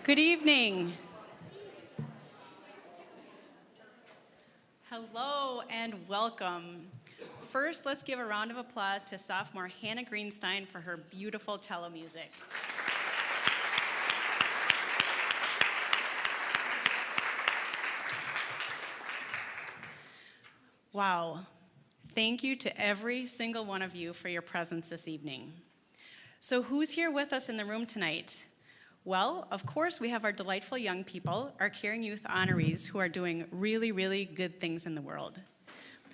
Good evening. Hello and welcome. First, let's give a round of applause to sophomore Hannah Greenstein for her beautiful cello music. Wow. Thank you to every single one of you for your presence this evening. So who's here with us in the room tonight? Well, of course, we have our delightful young people, our Caring Youth honorees, who are doing really, really good things in the world.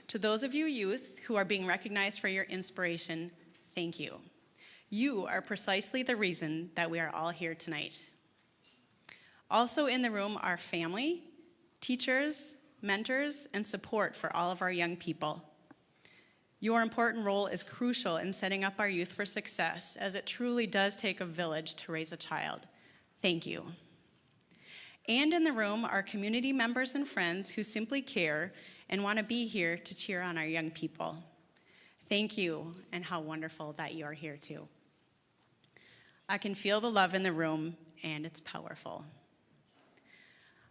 To those of you youth who are being recognized for your inspiration, thank you. You are precisely the reason that we are all here tonight. Also in the room are family, teachers, mentors, and support for all of our young people. Your important role is crucial in setting up our youth for success, as it truly does take a village to raise a child. Thank you. And in the room are community members and friends who simply care and want to be here to cheer on our young people. Thank you, and how wonderful that you are here too. I can feel the love in the room, and it's powerful.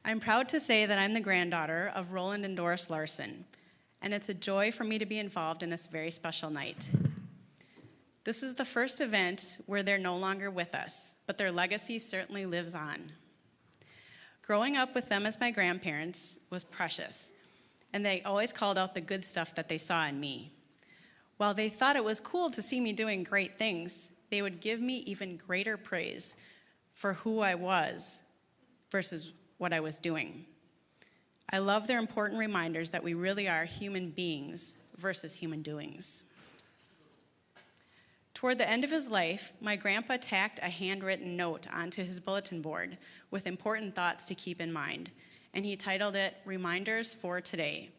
I'm proud to say that I'm the granddaughter of Roland and Doris Larson, and it's a joy for me to be involved in this very special night. This is the first event where they're no longer with us, but their legacy certainly lives on. Growing up with them as my grandparents was precious, and they always called out the good stuff that they saw in me. While they thought it was cool to see me doing great things, they would give me even greater praise for who I was versus what I was doing. I love their important reminders that we really are human beings versus human doings. Toward the end of his life, my grandpa tacked a handwritten note onto his bulletin board with important thoughts to keep in mind, and he titled it Reminders for Today.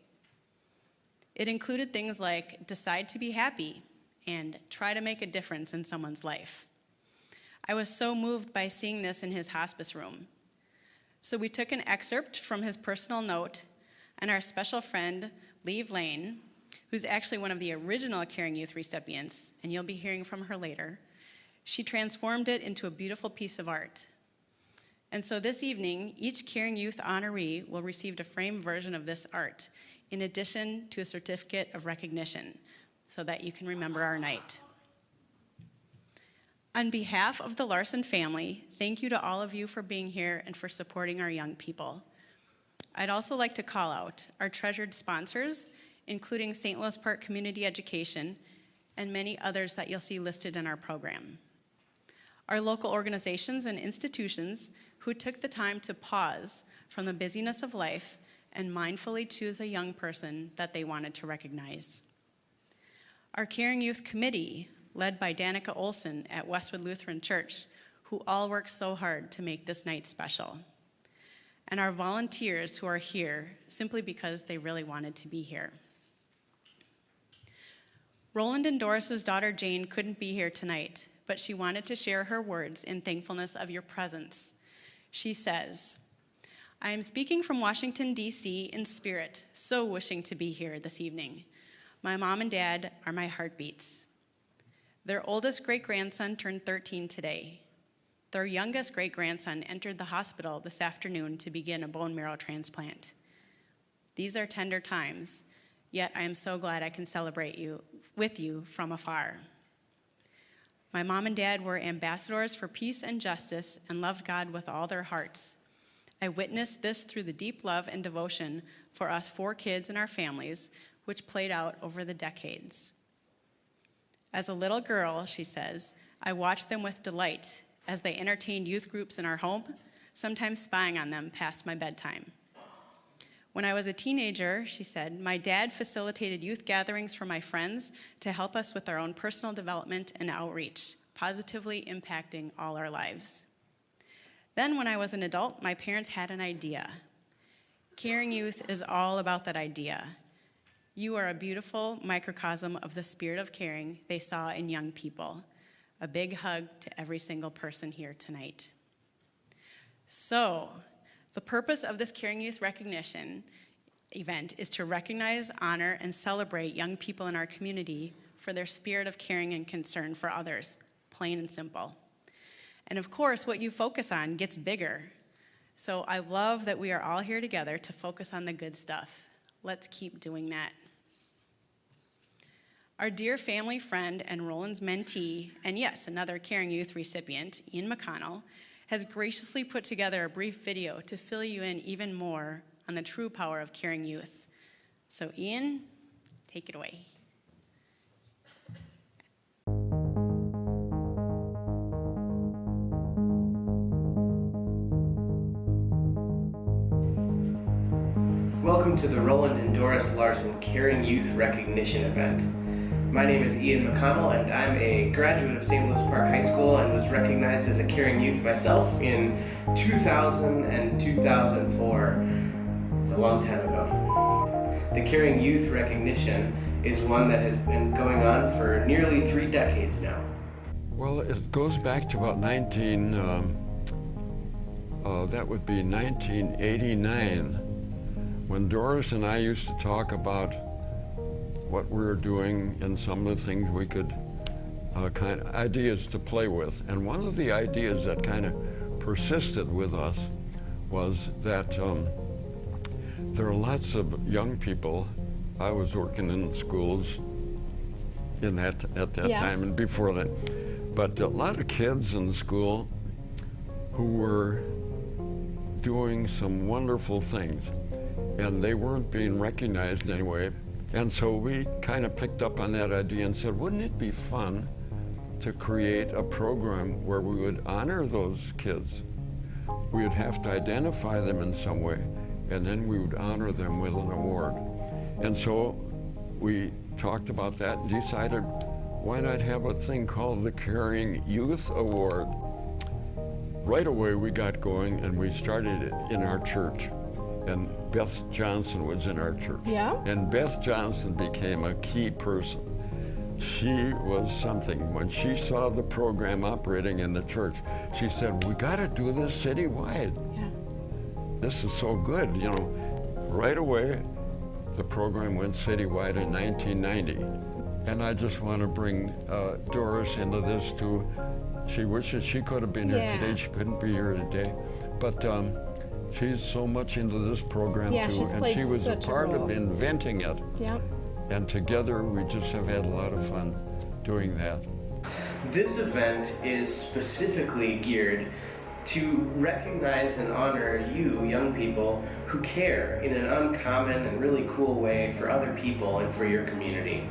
It included things like decide to be happy and try to make a difference in someone's life. I was so moved by seeing this in his hospice room. So we took an excerpt from his personal note, and our special friend, Leif, who's actually one of the original Caring Youth recipients, and you'll be hearing from her later, she transformed it into a beautiful piece of art. And so this evening, each Caring Youth honoree will receive a framed version of this art, in addition to a certificate of recognition, so that you can remember our night. On behalf of the Larson family, thank you to all of you for being here and for supporting our young people. I'd also like to call out our treasured sponsors, including St. Louis Park Community Education and many others that you'll see listed in our program. Our local organizations and institutions who took the time to pause from the busyness of life and mindfully choose a young person that they wanted to recognize. Our Caring Youth Committee, led by Danica Olson at Westwood Lutheran Church, who all worked so hard to make this night special. And our volunteers who are here simply because they really wanted to be here. Roland and Doris's daughter Jane couldn't be here tonight, but she wanted to share her words in thankfulness of your presence. She says, I am speaking from Washington, D.C. in spirit, so wishing to be here this evening. My mom and dad are my heartbeats. Their oldest great-grandson turned 13 today. Their youngest great-grandson entered the hospital this afternoon to begin a bone marrow transplant. These are tender times, yet I am so glad I can celebrate with you from afar. My mom and dad were ambassadors for peace and justice and loved God with all their hearts. I witnessed this through the deep love and devotion for us 4 kids and our families, which played out over the decades. As a little girl, she says, I watched them with delight as they entertained youth groups in our home, sometimes spying on them past my bedtime. When I was a teenager, she said, my dad facilitated youth gatherings for my friends to help us with our own personal development and outreach, positively impacting all our lives. Then when I was an adult, my parents had an idea. Caring Youth is all about that idea. You are a beautiful microcosm of the spirit of caring they saw in young people. A big hug to every single person here tonight. So, the purpose of this Caring Youth recognition event is to recognize, honor, and celebrate young people in our community for their spirit of caring and concern for others, plain and simple. And of course, what you focus on gets bigger. So I love that we are all here together to focus on the good stuff. Let's keep doing that. Our dear family friend and Roland's mentee, and yes, another Caring Youth recipient, Ian McConnell, has graciously put together a brief video to fill you in even more on the true power of Caring Youth. So Ian, take it away. Welcome to the Roland and Doris Larson Caring Youth Recognition event. My name is Ian McConnell, and I'm a graduate of St. Louis Park High School and was recognized as a Caring Youth myself in 2000 and 2004. It's a long time ago. The Caring Youth Recognition is one that has been going on for nearly 3 decades now. Well, it goes back to about that would be 1989, when Doris and I used to talk about what we were doing and some of the things we could, kind of ideas to play with. And one of the ideas that kind of persisted with us was that there are lots of young people. I was working in schools at that time and before that, but a lot of kids in school who were doing some wonderful things, and they weren't being recognized anyway. And so we kind of picked up on that idea and said, wouldn't it be fun to create a program where we would honor those kids? We would have to identify them in some way, and then we would honor them with an award. And so we talked about that and decided, why not have a thing called the Caring Youth Award? Right away we got going, and we started it in our church. And Beth Johnson was in our church. Yeah. And Beth Johnson became a key person. She was something. When she saw the program operating in the church, she said, we got to do this citywide. Yeah. This is so good, you know. Right away, the program went citywide in 1990. And I just want to bring Doris into this too. She wishes she could have been here today. She couldn't be here today. But she's so much into this program too, and she was a part of inventing it. Yep. And together we just have had a lot of fun doing that. This event is specifically geared to recognize and honor you, young people, who care in an uncommon and really cool way for other people and for your community.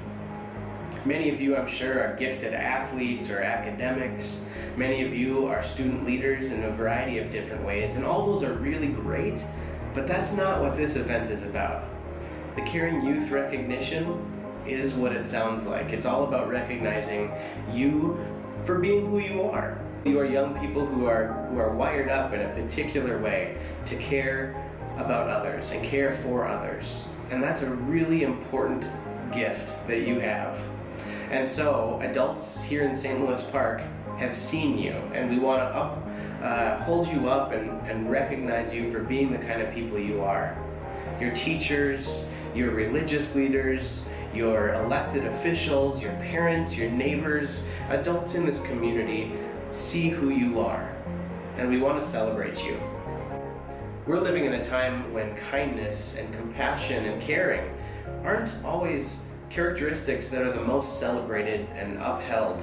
Many of you, I'm sure, are gifted athletes or academics. Many of you are student leaders in a variety of different ways, and all those are really great, but that's not what this event is about. The Caring Youth Recognition is what it sounds like. It's all about recognizing you for being who you are. You are young people who are wired up in a particular way to care about others and care for others. And that's a really important gift that you have. And so adults here in St. Louis Park have seen you, and we want to hold you up and recognize you for being the kind of people you are. Your teachers, your religious leaders, your elected officials, your parents, your neighbors, adults in this community see who you are, and we want to celebrate you. We're living in a time when kindness and compassion and caring aren't always characteristics that are the most celebrated and upheld.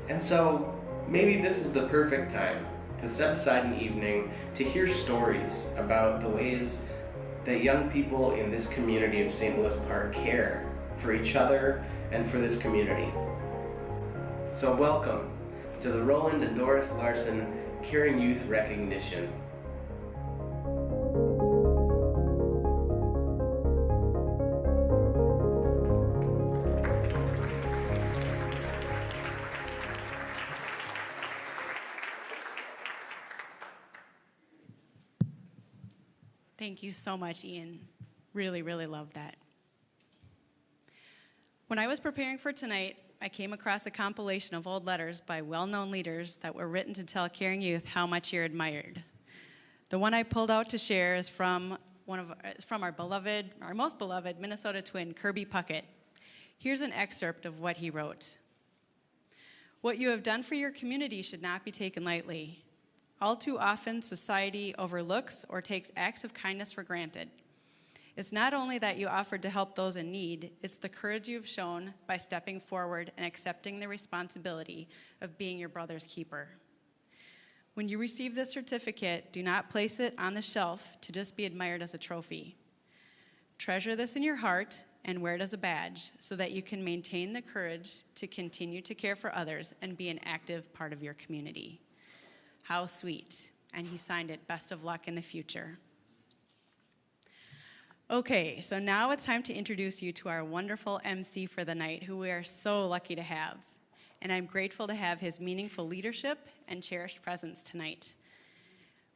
And so maybe this is the perfect time to set aside an evening to hear stories about the ways that young people in this community of St. Louis Park care for each other and for this community. So welcome to the Roland and Doris Larson Caring Youth Recognition. Thank you so much, Ian. Really, really love that. When I was preparing for tonight, I came across a compilation of old letters by well-known leaders that were written to tell caring youth how much you're admired. The one I pulled out to share is from our most beloved Minnesota twin, Kirby Puckett. Here's an excerpt of what he wrote. What you have done for your community should not be taken lightly. All too often, society overlooks or takes acts of kindness for granted. It's not only that you offered to help those in need, it's the courage you've shown by stepping forward and accepting the responsibility of being your brother's keeper. When you receive this certificate, do not place it on the shelf to just be admired as a trophy. Treasure this in your heart and wear it as a badge so that you can maintain the courage to continue to care for others and be an active part of your community. How sweet. And he signed it, best of luck in the future. Okay, so now it's time to introduce you to our wonderful MC for the night, who we are so lucky to have. And I'm grateful to have his meaningful leadership and cherished presence tonight.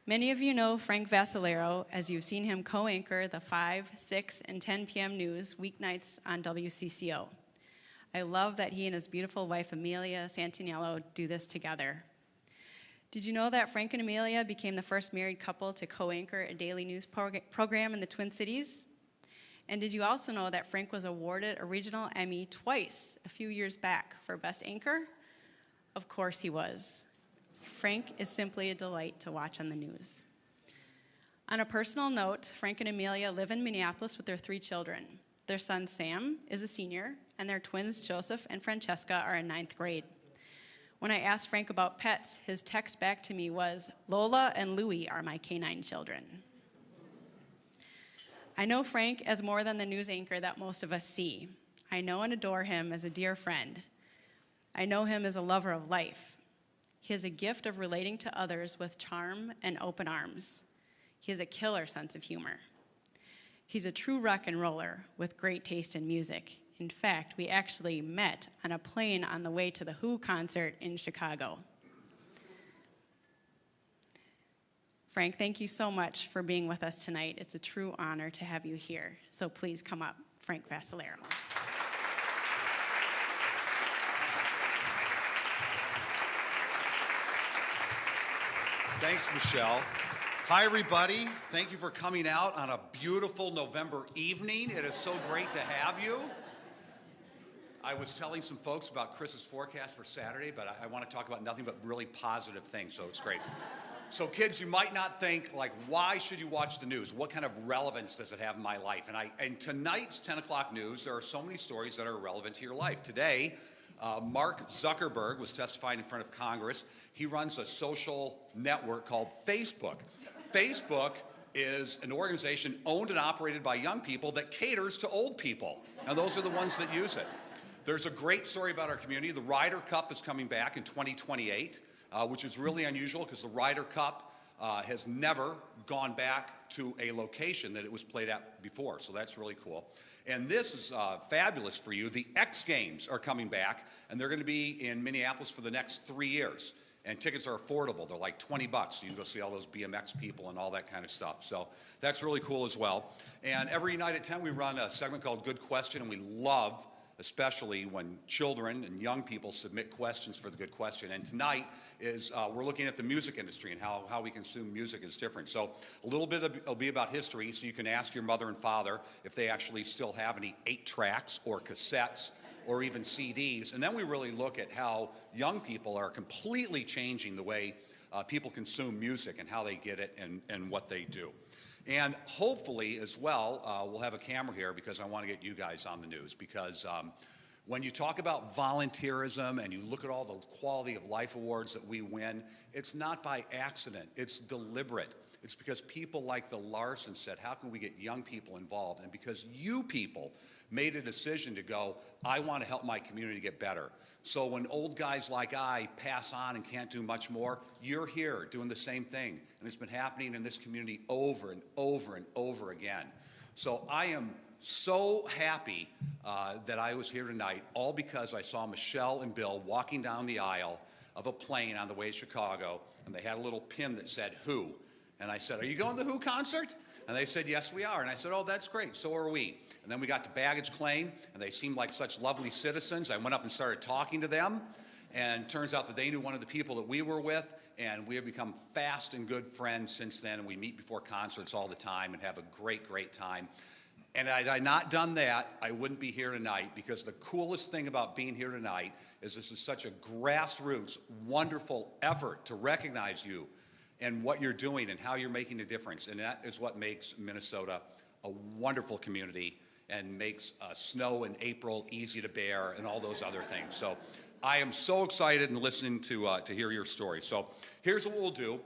Many of you know Frank Vascellaro, as you've seen him co-anchor the 5, 6, and 10 p.m. news weeknights on WCCO. I love that he and his beautiful wife, Amelia Santaniello, do this together. Did you know that Frank and Amelia became the first married couple to co-anchor a daily news program in the Twin Cities? And did you also know that Frank was awarded a regional Emmy twice a few years back for Best Anchor? Of course he was. Frank is simply a delight to watch on the news. On a personal note, Frank and Amelia live in Minneapolis with their 3 children. Their son Sam is a senior, and their twins Joseph and Francesca are in 9th grade. When I asked Frank about pets, his text back to me was, "Lola and Louie are my canine children." I know Frank as more than the news anchor that most of us see. I know and adore him as a dear friend. I know him as a lover of life. He has a gift of relating to others with charm and open arms. He has a killer sense of humor. He's a true rock and roller with great taste in music. In fact, we actually met on a plane on the way to the Who concert in Chicago. Frank, thank you so much for being with us tonight. It's a true honor to have you here. So please come up, Frank Vascellaro. Thanks, Michelle. Hi, everybody. Thank you for coming out on a beautiful November evening. It is so great to have you. I was telling some folks about Chris's forecast for Saturday, but I want to talk about nothing but really positive things, so it's great. So kids, you might not think, like, why should you watch the news? What kind of relevance does it have in my life? And tonight's 10 o'clock news, there are so many stories that are relevant to your life. Today, Mark Zuckerberg was testifying in front of Congress. He runs a social network called Facebook. Facebook is an organization owned and operated by young people that caters to old people. And those are the ones that use it. There's a great story about our community. The Ryder Cup is coming back in 2028, which is really unusual because the Ryder Cup has never gone back to a location that it was played at before. So that's really cool. And this is fabulous for you. The X Games are coming back, and they're going to be in Minneapolis for the next 3 years. And tickets are affordable. They're like $20, so you can go see all those BMX people and all that kind of stuff. So that's really cool as well. And every night at 10, we run a segment called Good Question, and we love, especially when children and young people submit questions for the Good Question. And tonight is we're looking at the music industry and how we consume music is different. So a little bit will be about history, so you can ask your mother and father if they actually still have any 8-tracks or cassettes or even CDs. And then we really look at how young people are completely changing the way people consume music and how they get it and what they do. And hopefully as well, we'll have a camera here because I want to get you guys on the news, because when you talk about volunteerism and you look at all the quality of life awards that we win, it's not by accident, it's deliberate. It's because people like the Larsons said, how can we get young people involved? And because you people made a decision to go, I want to help my community get better. So when old guys like I pass on and can't do much more, you're here doing the same thing. And it's been happening in this community over and over and over again. So I am so happy that I was here tonight, all because I saw Michelle and Bill walking down the aisle of a plane on the way to Chicago, and they had a little pin that said, Who? And I said, are you going to the Who concert? And they said, yes, we are. And I said, oh, that's great. So are we. And then we got to baggage claim, and they seemed like such lovely citizens. I went up and started talking to them, and it turns out that they knew one of the people that we were with, and we have become fast and good friends since then, and we meet before concerts all the time and have a great, great time. And had I not done that, I wouldn't be here tonight, because the coolest thing about being here tonight is this is such a grassroots, wonderful effort to recognize you and what you're doing and how you're making a difference. And that is what makes Minnesota a wonderful community and makes snow in April easy to bear and all those other things. So I am so excited and listening to hear your story. So here's what we'll do.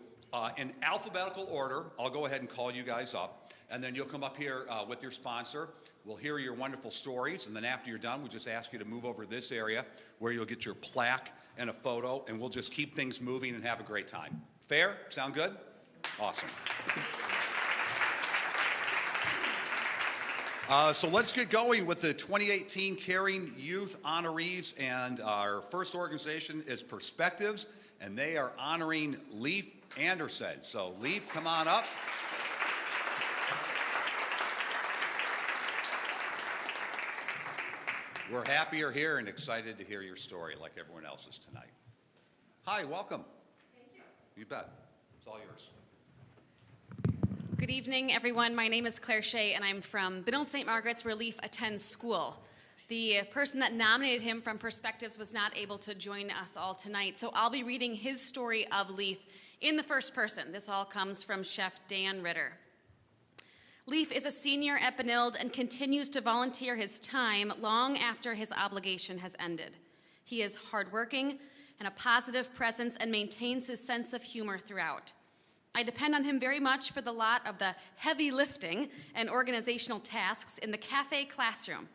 In alphabetical order, I'll go ahead and call you guys up. And then you'll come up here with your sponsor. We'll hear your wonderful stories. And then after you're done, we just ask you to move over this area where you'll get your plaque and a photo. And we'll just keep things moving and have a great time. Fair? Sound good? Awesome. So let's get going with the 2018 Caring Youth Honorees. And our first organization is Perspectives. And they are honoring Leif Anderson. So Leif, come on up. We're happy you're here and excited to hear your story like everyone else is tonight. Hi, welcome. Thank you. You bet. It's all yours. Good evening, everyone. My name is Claire Shea, and I'm from Benilde St. Margaret's, where Leif attends school. The person that nominated him from Perspectives was not able to join us all tonight, so I'll be reading his story of Leif in the first person. This all comes from Chef Dan Ritter. Leif is a senior at Benilde and continues to volunteer his time long after his obligation has ended. He is hardworking and a positive presence and maintains his sense of humor throughout. I depend on him very much for the lot of the heavy lifting and organizational tasks in the cafe classroom.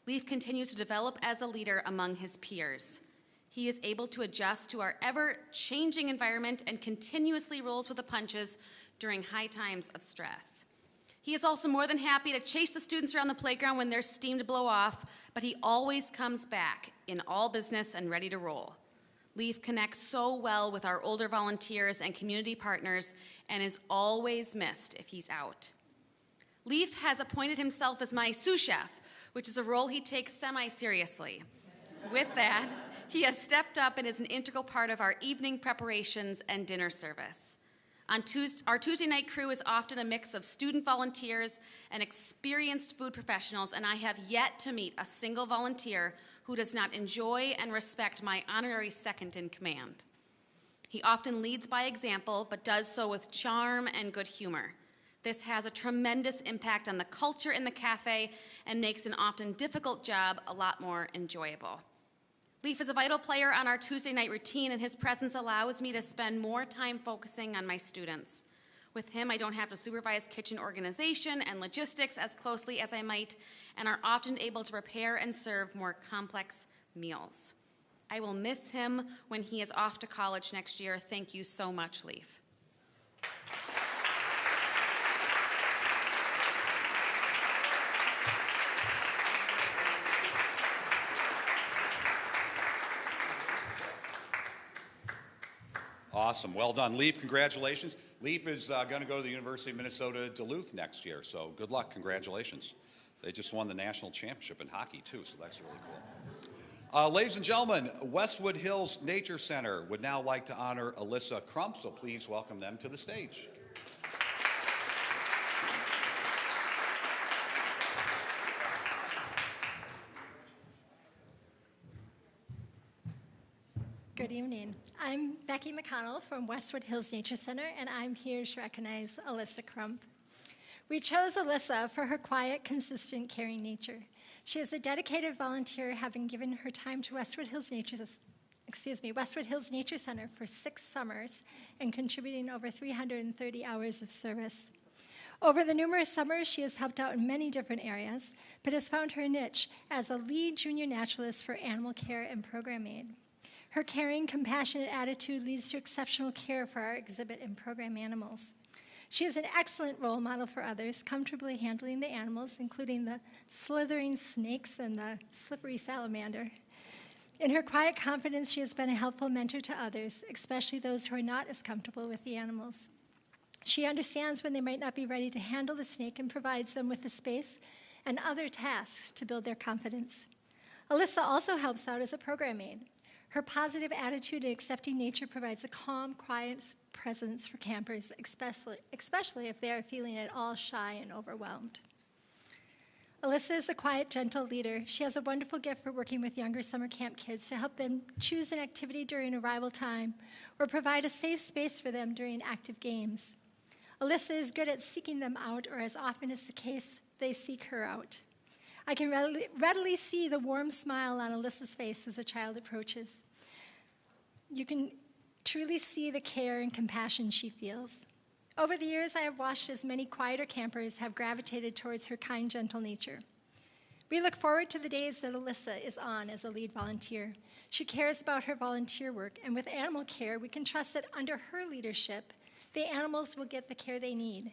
Leif continues to develop as a leader among his peers. He is able to adjust to our ever-changing environment and continuously rolls with the punches during high times of stress. He is also more than happy to chase the students around the playground when there's steam to blow off, but he always comes back in all business and ready to roll. Leif connects so well with our older volunteers and community partners and is always missed if he's out. Leif has appointed himself as my sous chef, which is a role he takes semi-seriously. With that, he has stepped up and is an integral part of our evening preparations and dinner service. Our Tuesday night crew is often a mix of student volunteers and experienced food professionals, and I have yet to meet a single volunteer who does not enjoy and respect my honorary second in command. He often leads by example, but does so with charm and good humor. This has a tremendous impact on the culture in the cafe and makes an often difficult job a lot more enjoyable. Leif is a vital player on our Tuesday night routine, and his presence allows me to spend more time focusing on my students. With him, I don't have to supervise kitchen organization and logistics as closely as I might, and are often able to prepare and serve more complex meals. I will miss him when he is off to college next year. Thank you so much, Leif. Awesome. Well done. Leif, congratulations. Leif is going to go to the University of Minnesota Duluth next year, so good luck. Congratulations. They just won the national championship in hockey, too, so that's really cool. Ladies and gentlemen, Westwood Hills Nature Center would now like to honor Alyssa Crump, so please welcome them to the stage. Good evening. I'm Becky McConnell from Westwood Hills Nature Center, and I'm here to recognize Alyssa Crump. We chose Alyssa for her quiet, consistent, caring nature. She is a dedicated volunteer, having given her time to Westwood Hills Nature Center for 6 summers and contributing over 330 hours of service. Over the numerous summers, she has helped out in many different areas, but has found her niche as a lead junior naturalist for animal care and program aid. Her caring, compassionate attitude leads to exceptional care for our exhibit and program animals. She is an excellent role model for others, comfortably handling the animals, including the slithering snakes and the slippery salamander. In her quiet confidence, she has been a helpful mentor to others, especially those who are not as comfortable with the animals. She understands when they might not be ready to handle the snake and provides them with the space and other tasks to build their confidence. Alyssa also helps out as a program aide. Her positive attitude and accepting nature provides a calm, quiet presence for campers, especially if they are feeling at all shy and overwhelmed. Alyssa is a quiet, gentle leader. She has a wonderful gift for working with younger summer camp kids to help them choose an activity during arrival time or provide a safe space for them during active games. Alyssa is good at seeking them out, or as often is the case, they seek her out. I can readily see the warm smile on Alyssa's face as a child approaches. You can truly see the care and compassion she feels. Over the years, I have watched as many quieter campers have gravitated towards her kind, gentle nature. We look forward to the days that Alyssa is on as a lead volunteer. She cares about her volunteer work, and with animal care, we can trust that under her leadership, the animals will get the care they need.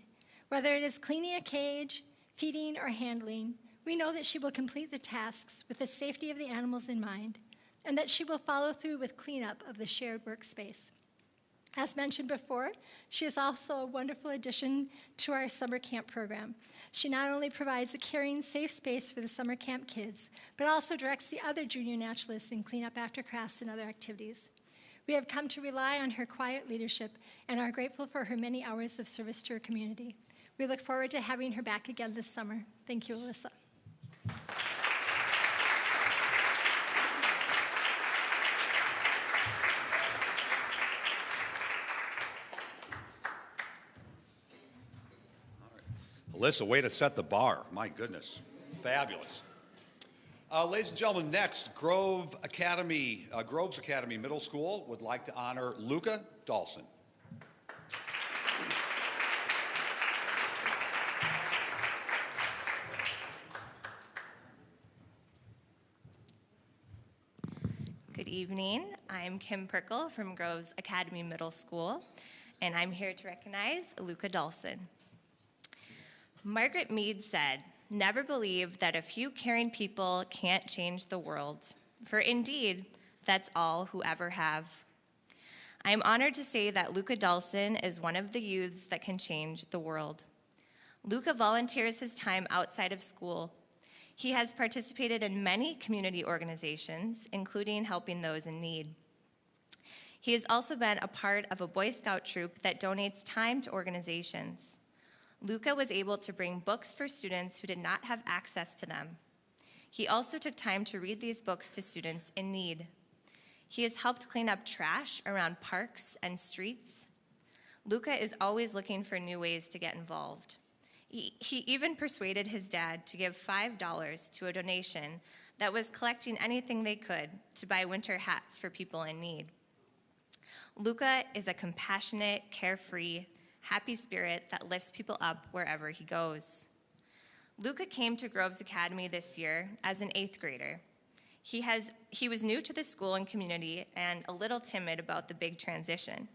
Whether it is cleaning a cage, feeding, or handling, we know that she will complete the tasks with the safety of the animals in mind, and that she will follow through with cleanup of the shared workspace. As mentioned before, she is also a wonderful addition to our summer camp program. She not only provides a caring, safe space for the summer camp kids, but also directs the other junior naturalists in cleanup after crafts and other activities. We have come to rely on her quiet leadership and are grateful for her many hours of service to her community. We look forward to having her back again this summer. Thank you, Alyssa. Alyssa, way to set the bar. My goodness. Fabulous. Ladies and gentlemen, next, Groves Academy Middle School would like to honor Luca, Dalsin. Good evening. I'm Kim Perkle from Groves Academy Middle School, and I'm here to recognize Luca Dalsin. Margaret Mead said, "Never believe that a few caring people can't change the world, for indeed, that's all who ever have." I am honored to say that Luca Dalsin is one of the youths that can change the world. Luca volunteers his time outside of school. He has participated in many community organizations, including helping those in need. He has also been a part of a Boy Scout troop that donates time to organizations. Luca was able to bring books for students who did not have access to them. He also took time to read these books to students in need. He has helped clean up trash around parks and streets. Luca is always looking for new ways to get involved. He even persuaded his dad to give $5 to a donation that was collecting anything they could to buy winter hats for people in need. Luca is a compassionate, carefree, happy spirit that lifts people up wherever he goes. Luca came to Groves Academy this year as an 8th grader. He was new to the school and community and a little timid about the big transition.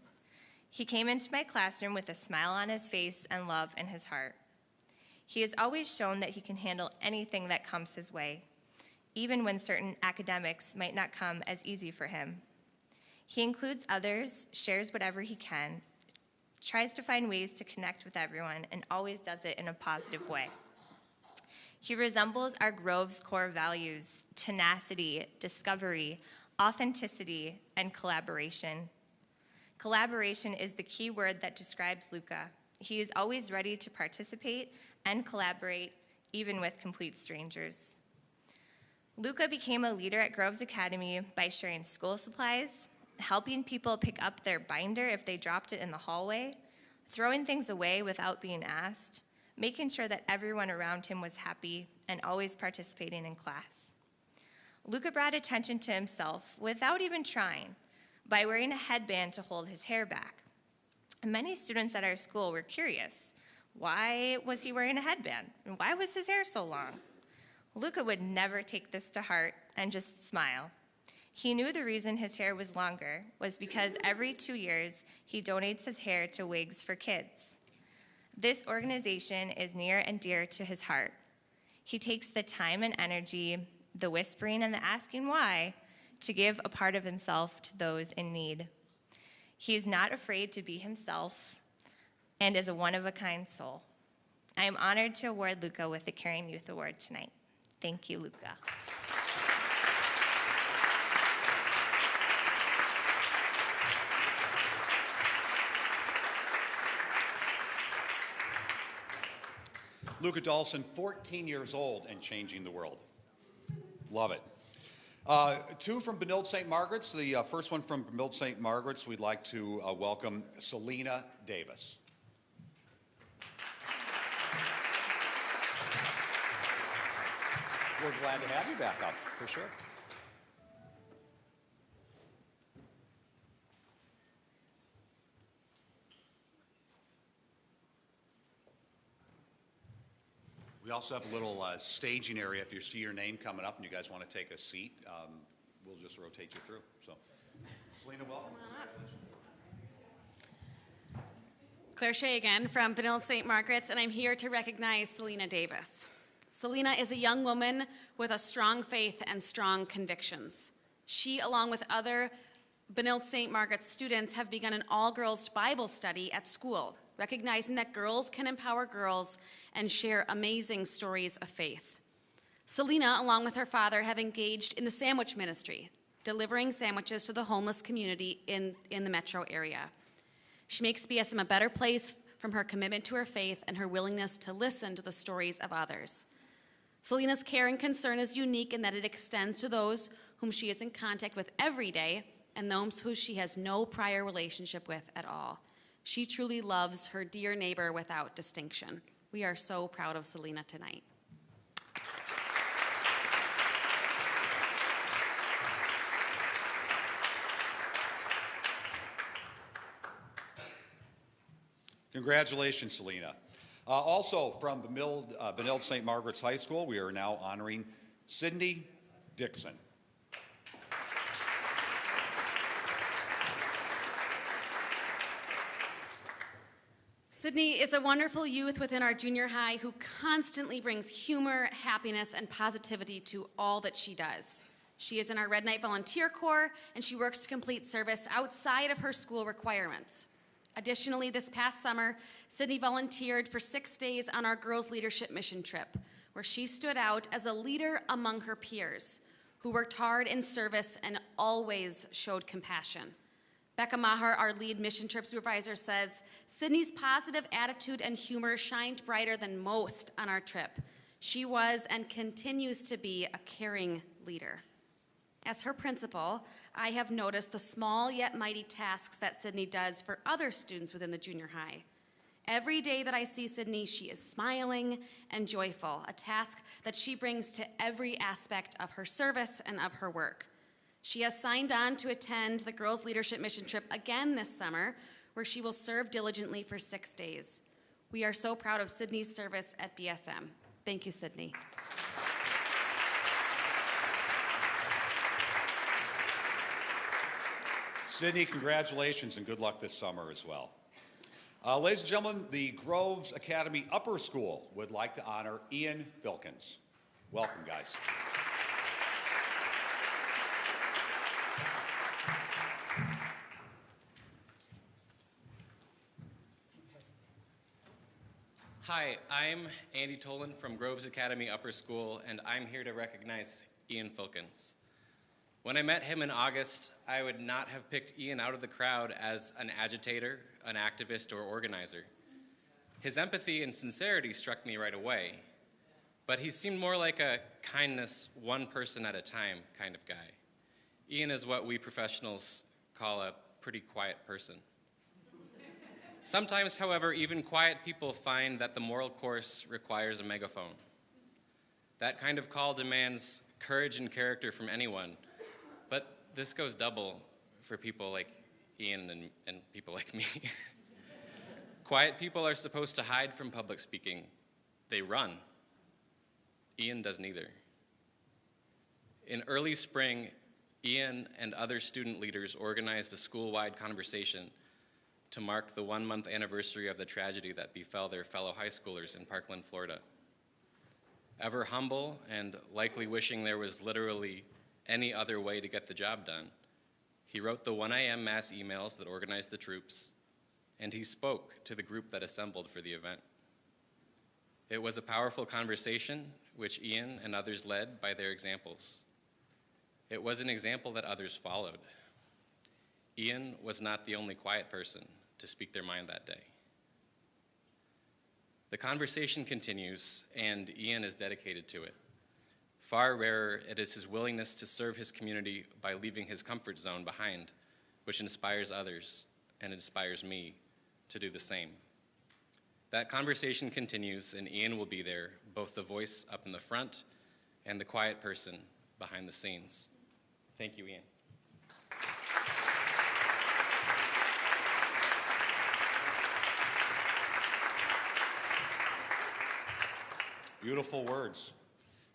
He came into my classroom with a smile on his face and love in his heart. He has always shown that he can handle anything that comes his way, even when certain academics might not come as easy for him. He includes others, shares whatever he can, tries to find ways to connect with everyone, and always does it in a positive way. He resembles our Groves core values: tenacity, discovery, authenticity, and collaboration. Collaboration is the key word that describes Luca. He is always ready to participate and collaborate, even with complete strangers. Luca became a leader at Groves Academy by sharing school supplies, helping people pick up their binder if they dropped it in the hallway, throwing things away without being asked, making sure that everyone around him was happy, and always participating in class. Luca brought attention to himself without even trying by wearing a headband to hold his hair back. Many students at our school were curious. Why was he wearing a headband? And why was his hair so long? Luca would never take this to heart and just smile. He knew the reason his hair was longer was because every 2 years he donates his hair to Wigs for Kids. This organization is near and dear to his heart. He takes the time and energy, the whispering and the asking why, to give a part of himself to those in need. He is not afraid to be himself and is a one-of-a-kind soul. I am honored to award Luca with the Caring Youth Award tonight. Thank you, Luca. Luca Dalsin, 14 years old and changing the world. Love it. Two from Benilde St. Margaret's. The first one from Benilde St. Margaret's, we'd like to welcome Selena Davis. We're glad to have you back up, for sure. We also have a little staging area if you see your name coming up and you guys want to take a seat. We'll just rotate you through. So, Selena, welcome. Claire Shea again from Benilde St. Margaret's, and I'm here to recognize Selena Davis. Selena is a young woman with a strong faith and strong convictions. She, along with other Benilde St. Margaret's students, have begun an all-girls Bible study at school, recognizing that girls can empower girls and share amazing stories of faith. Selena, along with her father, have engaged in the sandwich ministry, delivering sandwiches to the homeless community in the metro area. She makes BSM a better place from her commitment to her faith and her willingness to listen to the stories of others. Selena's care and concern is unique in that it extends to those whom she is in contact with every day and those who she has no prior relationship with at all. She truly loves her dear neighbor without distinction. We are so proud of Selena tonight. Congratulations, Selena. Also from Benilde St. Margaret's High School, we are now honoring Sydney Dickson. Sydney is a wonderful youth within our junior high who constantly brings humor, happiness, and positivity to all that she does. She is in our Red Knight Volunteer Corps, and she works to complete service outside of her school requirements. Additionally, this past summer, Sydney volunteered for 6 days on our Girls Leadership Mission trip, where she stood out as a leader among her peers, who worked hard in service and always showed compassion. Becca Maher, our lead mission trip supervisor, says, Sydney's positive attitude and humor shined brighter than most on our trip. She was and continues to be a caring leader. As her principal, I have noticed the small yet mighty tasks that Sydney does for other students within the junior high. Every day that I see Sydney, she is smiling and joyful, a task that she brings to every aspect of her service and of her work. She has signed on to attend the Girls Leadership Mission trip again this summer, where she will serve diligently for 6 days. We are so proud of Sydney's service at BSM. Thank you, Sydney. Sydney, congratulations and good luck this summer as well. Ladies and gentlemen, the Groves Academy Upper School would like to honor Ian Filkins. Welcome, guys. Hi, I'm Andy Tolan from Groves Academy Upper School, and I'm here to recognize Ian Filkins. When I met him in August, I would not have picked Ian out of the crowd as an agitator, an activist, or organizer. His empathy and sincerity struck me right away, but he seemed more like a kindness, one person at a time kind of guy. Ian is what we professionals call a pretty quiet person. Sometimes, however, even quiet people find that the moral course requires a megaphone. That kind of call demands courage and character from anyone, but this goes double for people like Ian and people like me. Quiet people are supposed to hide from public speaking. They run. Ian does neither. In early spring, Ian and other student leaders organized a school-wide conversation to mark the 1-month anniversary of the tragedy that befell their fellow high schoolers in Parkland, Florida. Ever humble and likely wishing there was literally any other way to get the job done, he wrote the 1 a.m. mass emails that organized the troops, and he spoke to the group that assembled for the event. It was a powerful conversation, which Ian and others led by their examples. It was an example that others followed. Ian was not the only quiet person to speak their mind that day. The conversation continues, and Ian is dedicated to it. Far rarer, it is his willingness to serve his community by leaving his comfort zone behind, which inspires others and inspires me to do the same. That conversation continues, and Ian will be there, both the voice up in the front and the quiet person behind the scenes. Thank you, Ian. Beautiful words.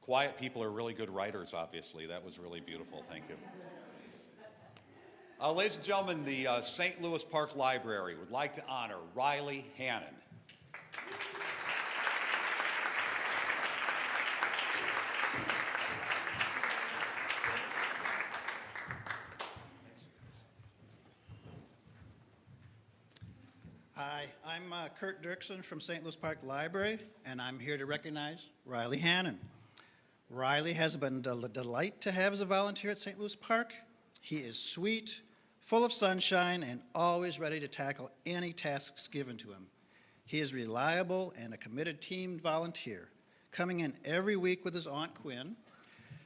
Quiet people are really good writers, obviously. That was really beautiful. Thank you. Ladies and gentlemen, the St. Louis Park Library would like to honor Riley Hannon. Hi, I'm Kurt Dickson from St. Louis Park Library, and I'm here to recognize Riley Hannon. Riley has been a delight to have as a volunteer at St. Louis Park. He is sweet, full of sunshine, and always ready to tackle any tasks given to him. He is reliable and a committed team volunteer, coming in every week with his Aunt Quinn.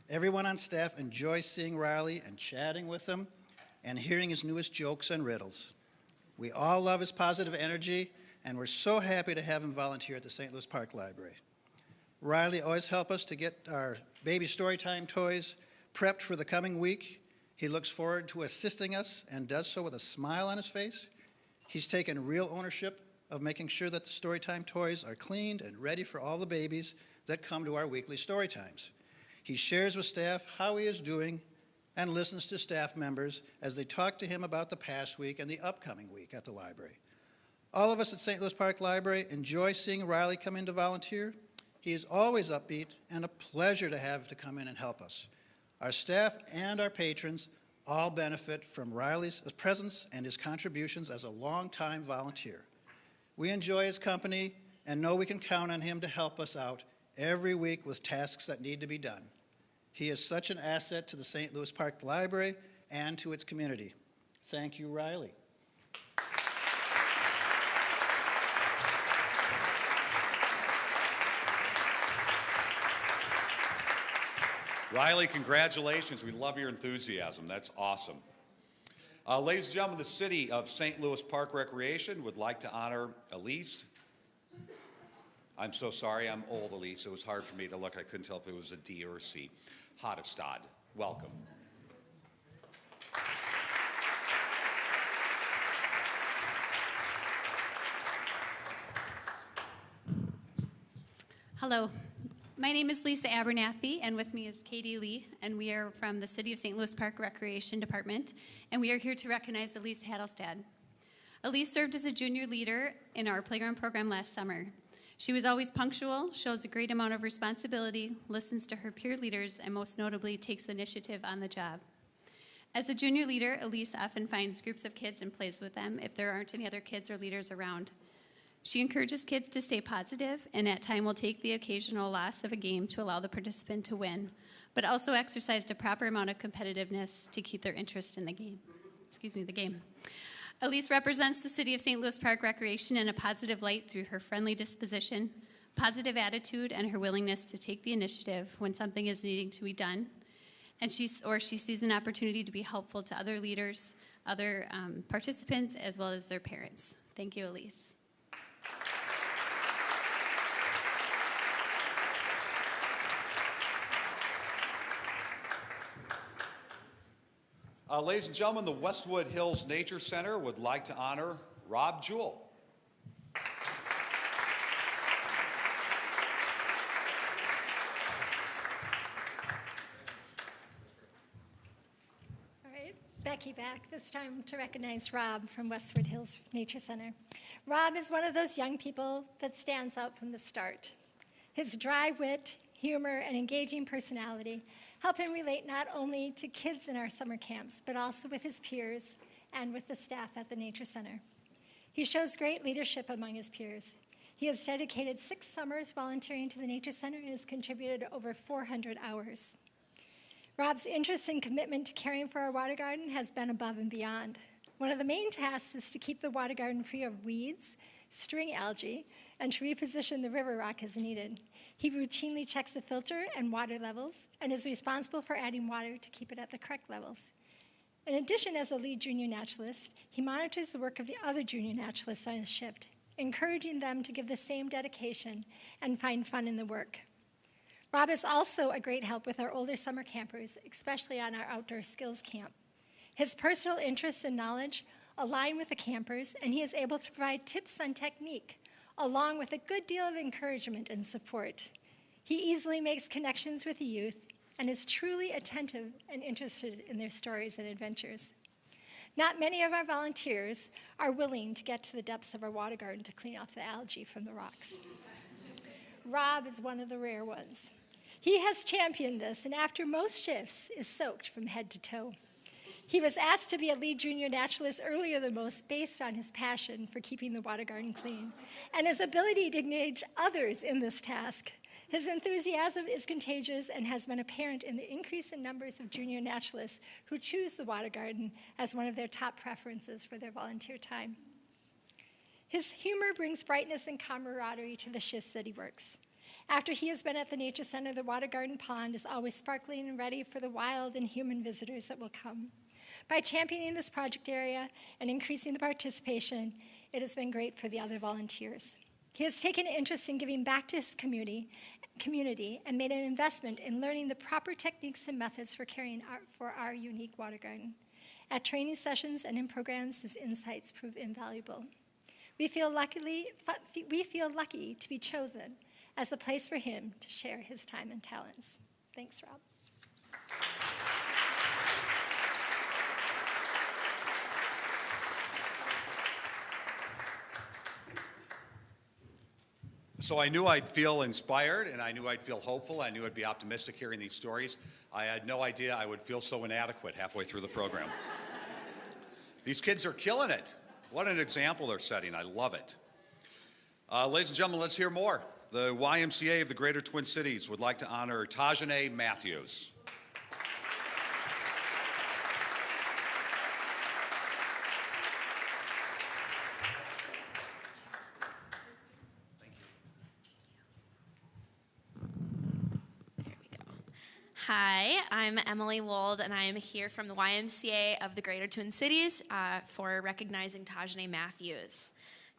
Everyone on staff enjoys seeing Riley and chatting with him and hearing his newest jokes and riddles. We all love his positive energy, and we're so happy to have him volunteer at the St. Louis Park Library. Riley always helps us to get our baby storytime toys prepped for the coming week. He looks forward to assisting us and does so with a smile on his face. He's taken real ownership of making sure that the storytime toys are cleaned and ready for all the babies that come to our weekly story times. He shares with staff how he is doing and listens to staff members as they talk to him about the past week and the upcoming week at the library. All of us at St. Louis Park Library enjoy seeing Riley come in to volunteer. He is always upbeat and a pleasure to have to come in and help us. Our staff and our patrons all benefit from Riley's presence and his contributions as a longtime volunteer. We enjoy his company and know we can count on him to help us out every week with tasks that need to be done. He is such an asset to the St. Louis Park Library and to its community. Thank you, Riley. Riley, congratulations. We love your enthusiasm. That's awesome. Ladies and gentlemen, the City of St. Louis Park Recreation would like to honor Elise. I'm so sorry, I'm old, Elise. It was hard for me to look. I couldn't tell if it was a D or a C. Hatlestad, welcome. Hello, my name is Lisa Abernathy, and with me is Katie Lee, and we are from the City of St. Louis Park Recreation Department, and we are here to recognize Elise Hatlestad. Elise served as a junior leader in our playground program last summer. She was always punctual, shows a great amount of responsibility, listens to her peer leaders, and most notably takes initiative on the job. As a junior leader, Elise often finds groups of kids and plays with them if there aren't any other kids or leaders around. She encourages kids to stay positive and at times will take the occasional loss of a game to allow the participant to win, but also exercised a proper amount of competitiveness to keep their interest in the game. The game. Elise represents the City of St. Louis Park Recreation in a positive light through her friendly disposition, positive attitude, and her willingness to take the initiative when something is needing to be done, and she sees an opportunity to be helpful to other leaders, other participants, as well as their parents. Thank you, Elise. Ladies and gentlemen, the Westwood Hills Nature Center would like to honor Rob Jewell. All right, Becky back, this time to recognize Rob from Westwood Hills Nature Center. Rob is one of those young people that stands out from the start. His dry wit, humor, and engaging personality help him relate not only to kids in our summer camps, but also with his peers and with the staff at the Nature Center. He shows great leadership among his peers. He has dedicated 6 summers volunteering to the Nature Center and has contributed over 400 hours. Rob's interest and commitment to caring for our water garden has been above and beyond. One of the main tasks is to keep the water garden free of weeds, string algae, and to reposition the river rock as needed. He routinely checks the filter and water levels and is responsible for adding water to keep it at the correct levels. In addition, as a lead junior naturalist, he monitors the work of the other junior naturalists on his shift, encouraging them to give the same dedication and find fun in the work. Rob is also a great help with our older summer campers, especially on our outdoor skills camp. His personal interests and knowledge align with the campers, and he is able to provide tips on technique, along with a good deal of encouragement and support. He easily makes connections with the youth and is truly attentive and interested in their stories and adventures. Not many of our volunteers are willing to get to the depths of our water garden to clean off the algae from the rocks. Rob is one of the rare ones. He has championed this, and after most shifts, is soaked from head to toe. He was asked to be a lead junior naturalist earlier than most based on his passion for keeping the water garden clean and his ability to engage others in this task. His enthusiasm is contagious and has been apparent in the increase in numbers of junior naturalists who choose the water garden as one of their top preferences for their volunteer time. His humor brings brightness and camaraderie to the shifts that he works. After he has been at the Nature Center, the water garden pond is always sparkling and ready for the wild and human visitors that will come. By championing this project area and increasing the participation, it has been great for the other volunteers. He has taken an interest in giving back to his community and made an investment in learning the proper techniques and methods for caring for our unique water garden. At training sessions and in programs, his insights prove invaluable. We feel lucky to be chosen as a place for him to share his time and talents. Thanks, Rob. So I knew I'd feel inspired, and I knew I'd feel hopeful. I knew I'd be optimistic hearing these stories. I had no idea I would feel so inadequate halfway through the program. These kids are killing it. What an example they're setting. I love it. Ladies and gentlemen, let's hear more. The YMCA of the Greater Twin Cities would like to honor Tajanae Mathews. Hi, I'm Emily Wold, and I am here from the YMCA of the Greater Twin Cities for recognizing Tajanae Mathews.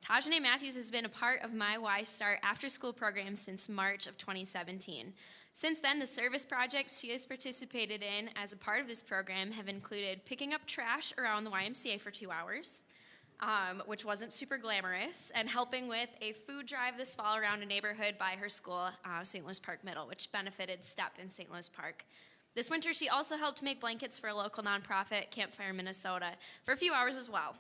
Tajanae Mathews has been a part of my Y-Start after-school program since March of 2017. Since then, the service projects she has participated in as a part of this program have included picking up trash around the YMCA for 2 hours, which wasn't super glamorous, and helping with a food drive this fall around a neighborhood by her school, St. Louis Park Middle, which benefited STEP in St. Louis Park. This winter, she also helped make blankets for a local nonprofit, Campfire Minnesota, for a few hours as well.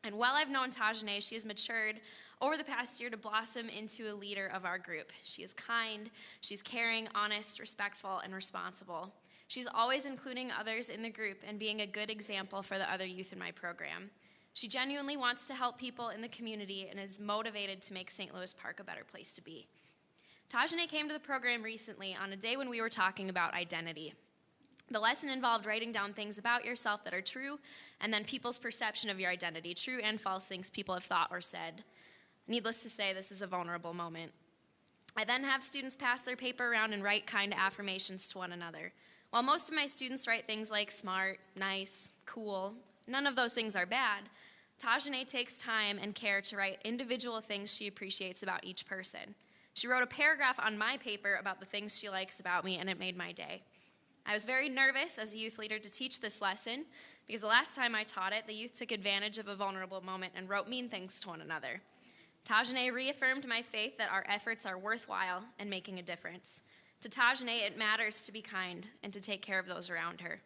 And while I've known Tajanae, she has matured over the past year to blossom into a leader of our group. She is kind, she's caring, honest, respectful, and responsible. She's always including others in the group and being a good example for the other youth in my program. She genuinely wants to help people in the community and is motivated to make St. Louis Park a better place to be. Tajanae came to the program recently on a day when we were talking about identity. The lesson involved writing down things about yourself that are true, and then people's perception of your identity, true and false things people have thought or said. Needless to say, this is a vulnerable moment. I then have students pass their paper around and write kind affirmations to one another. While most of my students write things like smart, nice, cool, none of those things are bad, Tajanae takes time and care to write individual things she appreciates about each person. She wrote a paragraph on my paper about the things she likes about me, and it made my day. I was very nervous as a youth leader to teach this lesson because the last time I taught it, the youth took advantage of a vulnerable moment and wrote mean things to one another. Tajanae reaffirmed my faith that our efforts are worthwhile and making a difference. To Tajanae, it matters to be kind and to take care of those around her.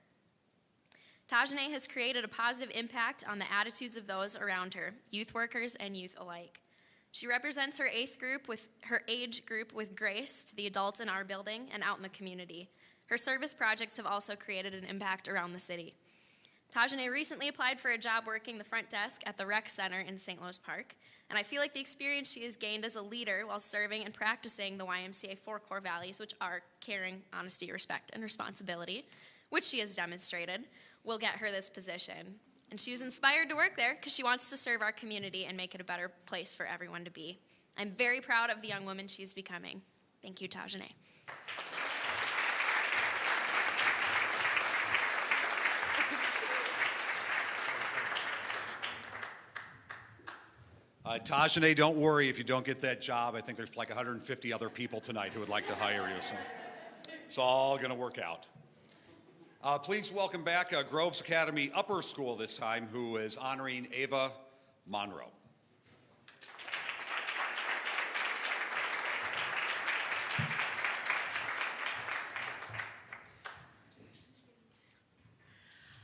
Tajanae has created a positive impact on the attitudes of those around her, youth workers and youth alike. She represents her age group with grace to the adults in our building and out in the community. Her service projects have also created an impact around the city. Tajanae recently applied for a job working the front desk at the rec center in St. Louis Park, and I feel like the experience she has gained as a leader while serving and practicing the YMCA 4 core values, which are caring, honesty, respect, and responsibility, which she has demonstrated, will get her this position. And she was inspired to work there because she wants to serve our community and make it a better place for everyone to be. I'm very proud of the young woman she's becoming. Thank you, Tajanae. Tajanae, don't worry if you don't get that job. I think there's like 150 other people tonight who would like to hire you, so it's all going to work out. Please welcome back Groves Academy Upper School this time, who is honoring Ava Monro.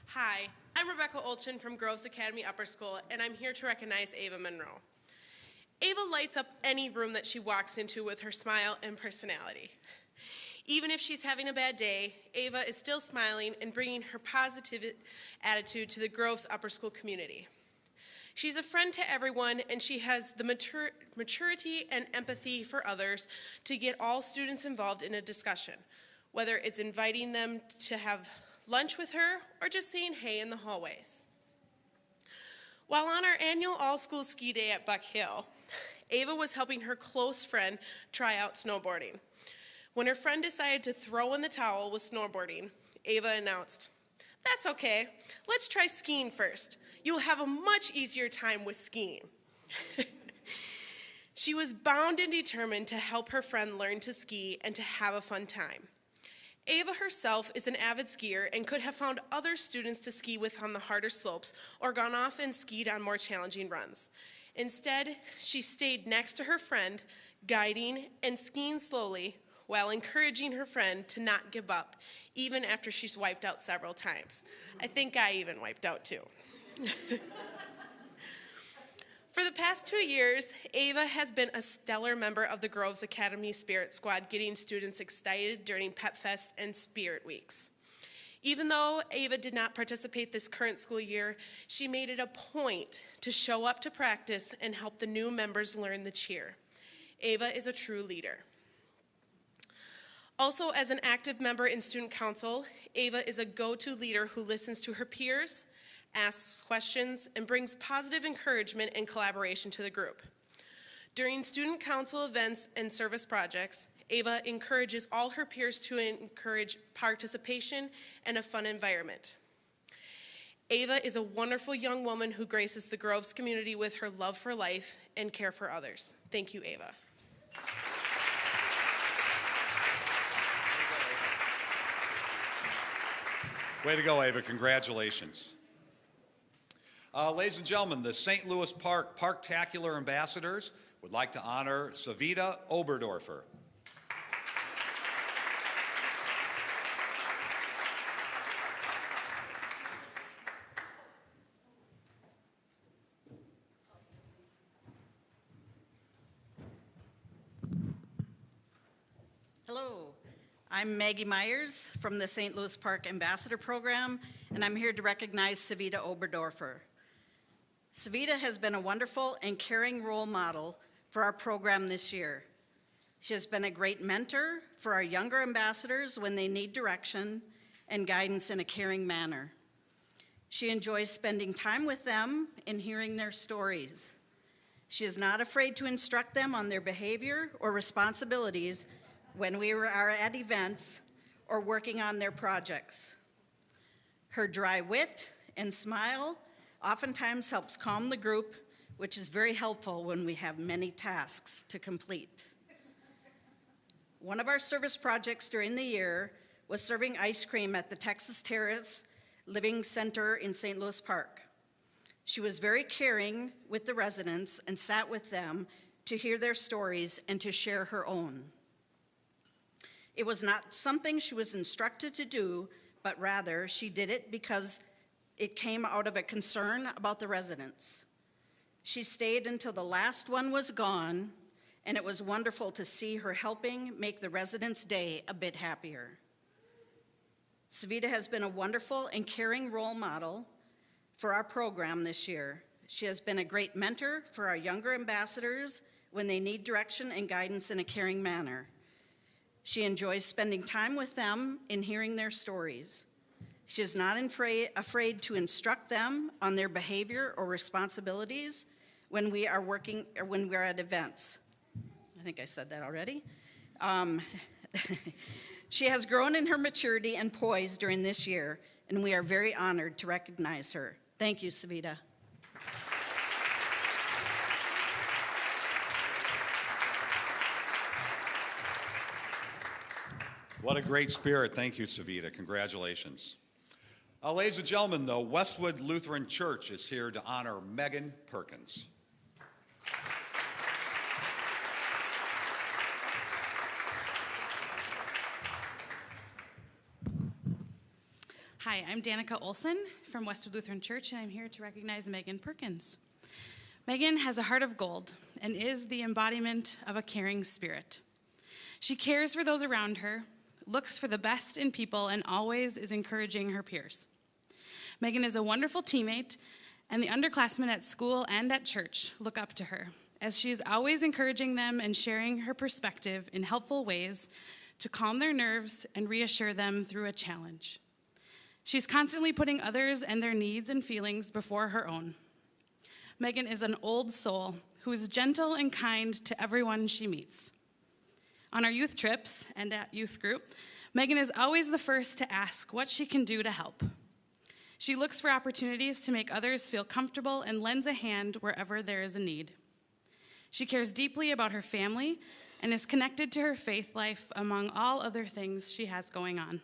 Hi, I'm Rebecca Olchin from Groves Academy Upper School, and I'm here to recognize Ava Monro. Ava lights up any room that she walks into with her smile and personality. Even if she's having a bad day, Ava is still smiling and bringing her positive attitude to the Groves Upper School community. She's a friend to everyone, and she has the maturity and empathy for others to get all students involved in a discussion, whether it's inviting them to have lunch with her or just saying hey in the hallways. While on our annual all-school ski day at Buck Hill, Ava was helping her close friend try out snowboarding. When her friend decided to throw in the towel with snowboarding, Ava announced, "That's okay, let's try skiing first. You'll have a much easier time with skiing." She was bound and determined to help her friend learn to ski and to have a fun time. Ava herself is an avid skier and could have found other students to ski with on the harder slopes or gone off and skied on more challenging runs. Instead, she stayed next to her friend, guiding and skiing slowly while encouraging her friend to not give up, even after she's wiped out several times. I think I even wiped out too. For the past 2 years, Ava has been a stellar member of the Groves Academy Spirit Squad, getting students excited during Pep Fest and Spirit Weeks. Even though Ava did not participate this current school year, she made it a point to show up to practice and help the new members learn the cheer. Ava is a true leader. Also, as an active member in Student Council, Ava is a go-to leader who listens to her peers, asks questions, and brings positive encouragement and collaboration to the group. During Student Council events and service projects, Ava encourages all her peers to encourage participation and a fun environment. Ava is a wonderful young woman who graces the Groves community with her love for life and care for others. Thank you, Ava. Way to go, Ava. Congratulations. Ladies and gentlemen, the St. Louis Park Parktacular ambassadors would like to honor Savita Oberdorfer. Hello, I'm Maggie Myers from the St. Louis Park Ambassador Program, and I'm here to recognize Savita Oberdorfer. Savita has been a wonderful and caring role model for our program this year. She has been a great mentor for our younger ambassadors when they need direction and guidance in a caring manner. She enjoys spending time with them and hearing their stories. She is not afraid to instruct them on their behavior or responsibilities when we are at events or working on their projects. Her dry wit and smile oftentimes helps calm the group, which is very helpful when we have many tasks to complete. One of our service projects during the year was serving ice cream at the Texas Terrace Living Center in St. Louis Park. She was very caring with the residents and sat with them to hear their stories and to share her own. It was not something she was instructed to do, but rather she did it because it came out of a concern about the residents. She stayed until the last one was gone, and it was wonderful to see her helping make the residents' day a bit happier. Savita has been a wonderful and caring role model for our program this year. She has been a great mentor for our younger ambassadors when they need direction and guidance in a caring manner. She enjoys spending time with them and hearing their stories. She is not afraid to instruct them on their behavior or responsibilities when we are at events. think I said that already. She has grown in her maturity and poise during this year, and we are very honored to recognize her. Thank you, Savita. What a great spirit. Thank you, Savita. Congratulations. Ladies and gentlemen, the Westwood Lutheran Church is here to honor Megan Perkins. Hi, I'm Danica Olson from Westwood Lutheran Church, and I'm here to recognize Megan Perkins. Megan has a heart of gold and is the embodiment of a caring spirit. She cares for those around her, looks for the best in people, and always is encouraging her peers. Megan is a wonderful teammate, and the underclassmen at school and at church look up to her, as she is always encouraging them and sharing her perspective in helpful ways to calm their nerves and reassure them through a challenge. She's constantly putting others and their needs and feelings before her own. Megan is an old soul who is gentle and kind to everyone she meets. On our youth trips and at youth group, Megan is always the first to ask what she can do to help. She looks for opportunities to make others feel comfortable and lends a hand wherever there is a need. She cares deeply about her family and is connected to her faith life among all other things she has going on.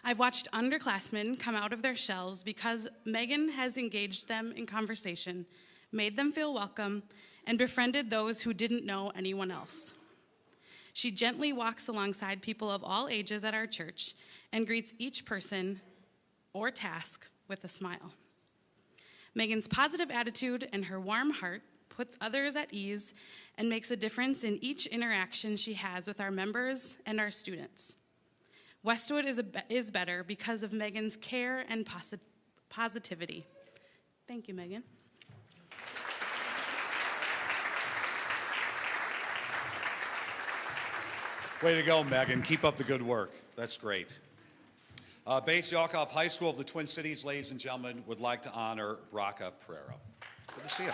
I've watched underclassmen come out of their shells because Megan has engaged them in conversation, made them feel welcome, and befriended those who didn't know anyone else. She gently walks alongside people of all ages at our church and greets each person or task with a smile. Megan's positive attitude and her warm heart puts others at ease and makes a difference in each interaction she has with our members and our students. Westwood is better because of Megan's care and positivity. Thank you, Megan. Way to go, Megan. Keep up the good work. That's great. Base Yakov High School of the Twin Cities, ladies and gentlemen, would like to honor Braca Pereira. Good to see you.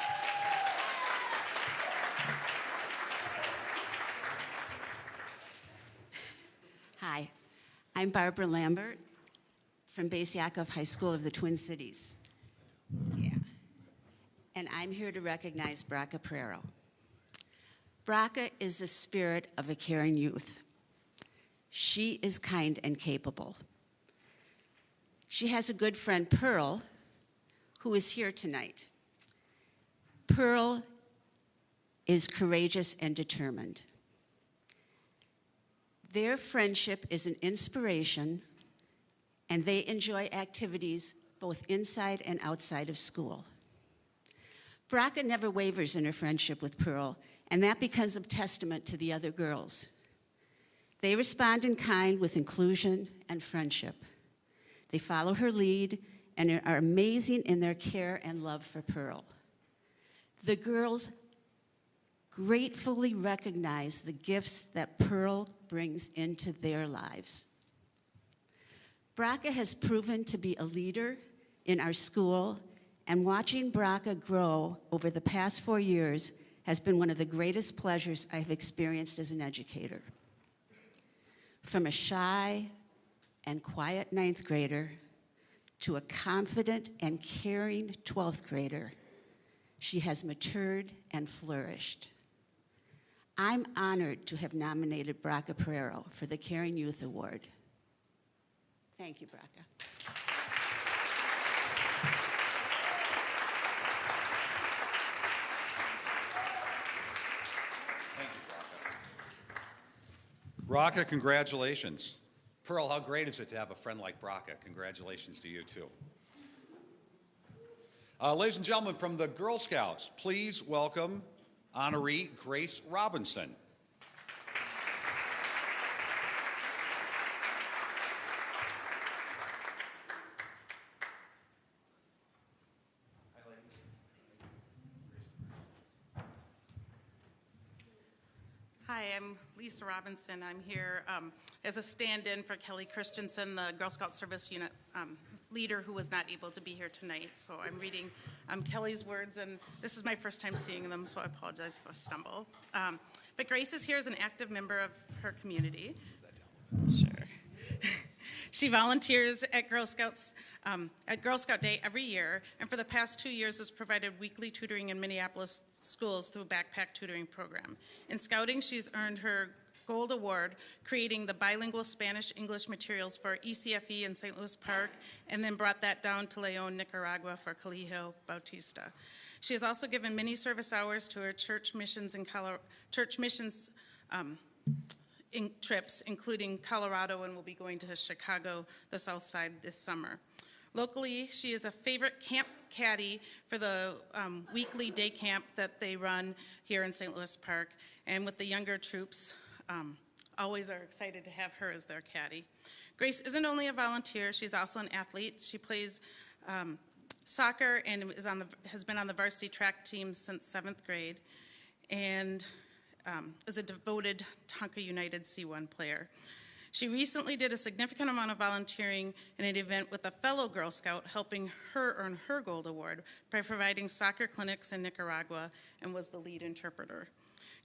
Hi, I'm Barbara Lambert from Base Yakov High School of the Twin Cities. Yeah. And I'm here to recognize Braca Pereira. Braca is the spirit of a caring youth. She is kind and capable. She has a good friend, Pearl, who is here tonight. Pearl is courageous and determined. Their friendship is an inspiration, and they enjoy activities both inside and outside of school. Braca never wavers in her friendship with Pearl, and that becomes a testament to the other girls. They respond in kind with inclusion and friendship. They follow her lead and are amazing in their care and love for Pearl. The girls gratefully recognize the gifts that Pearl brings into their lives. Braca has proven to be a leader in our school, and watching Braca grow over the past 4 years has been one of the greatest pleasures I've experienced as an educator. From a shy and quiet 9th grader to a confident and caring 12th grader, she has matured and flourished. I'm honored to have nominated Braca Pereira for the Caring Youth Award. Thank you, Braca. Thank you, Braca. Braca, congratulations. Pearl, how great is it to have a friend like Braca? Congratulations to you, too. Ladies and gentlemen, from the Girl Scouts, please welcome honoree Grace Robinson. Hi, I'm Lisa Robinson. I'm here as a stand-in for Kelly Christensen, the Girl Scout Service Unit leader who was not able to be here tonight. So I'm reading Kelly's words, and this is my first time seeing them, so I apologize if I stumble. But Grace is here as an active member of her community. Sure. She volunteers at Girl Scouts at Girl Scout Day every year, and for the past 2 years has provided weekly tutoring in Minneapolis schools through a backpack tutoring program. In scouting, she's earned her Gold Award creating the bilingual Spanish-English materials for ECFE in St. Louis Park, and then brought that down to Leon, Nicaragua for Colegio Bautista. She has also given many service hours to her church missions trips, including Colorado, and will be going to Chicago, the South Side, this summer. Locally, she is a favorite camp caddy for the weekly day camp that they run here in St. Louis Park, and with the younger troops, always are excited to have her as their caddy. Grace isn't only a volunteer, she's also an athlete. She plays soccer and has been on the varsity track team since 7th grade, and is a devoted Tonka United C1 player. She recently did a significant amount of volunteering in an event with a fellow Girl Scout, helping her earn her Gold Award by providing soccer clinics in Nicaragua, and was the lead interpreter.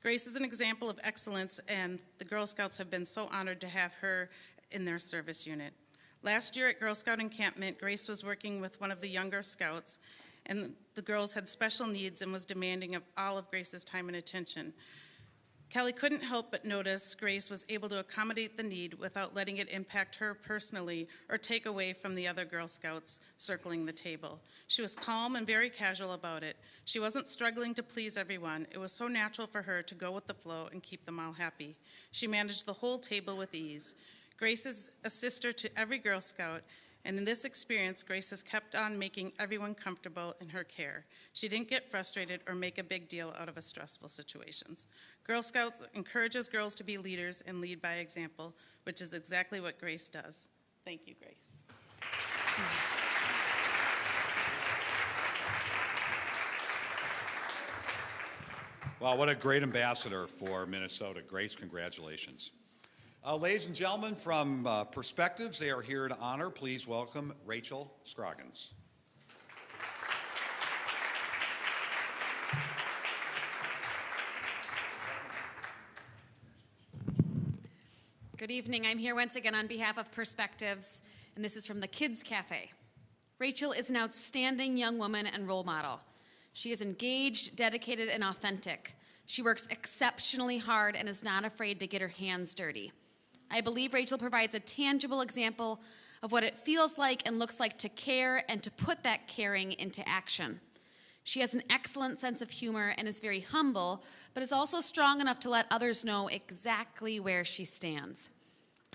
Grace is an example of excellence, and the Girl Scouts have been so honored to have her in their service unit. Last year at Girl Scout encampment, Grace was working with one of the younger scouts, and the girls had special needs and was demanding of all of Grace's time and attention. Kelly couldn't help but notice Grace was able to accommodate the need without letting it impact her personally or take away from the other Girl Scouts circling the table. She was calm and very casual about it. She wasn't struggling to please everyone. It was so natural for her to go with the flow and keep them all happy. She managed the whole table with ease. Grace is a sister to every Girl Scout, and in this experience, Grace has kept on making everyone comfortable in her care. She didn't get frustrated or make a big deal out of stressful situations. Girl Scouts encourages girls to be leaders and lead by example, which is exactly what Grace does. Thank you, Grace. Wow, what a great ambassador for Minnesota. Grace, congratulations. Ladies and gentlemen, from Perspectives, they are here to honor. Please welcome Rachel Scroggins. Good evening. I'm here once again on behalf of Perspectives, and this is from the Kids Cafe. Rachel is an outstanding young woman and role model. She is engaged, dedicated, and authentic. She works exceptionally hard and is not afraid to get her hands dirty. I believe Rachel provides a tangible example of what it feels like and looks like to care and to put that caring into action. She has an excellent sense of humor and is very humble, but is also strong enough to let others know exactly where she stands.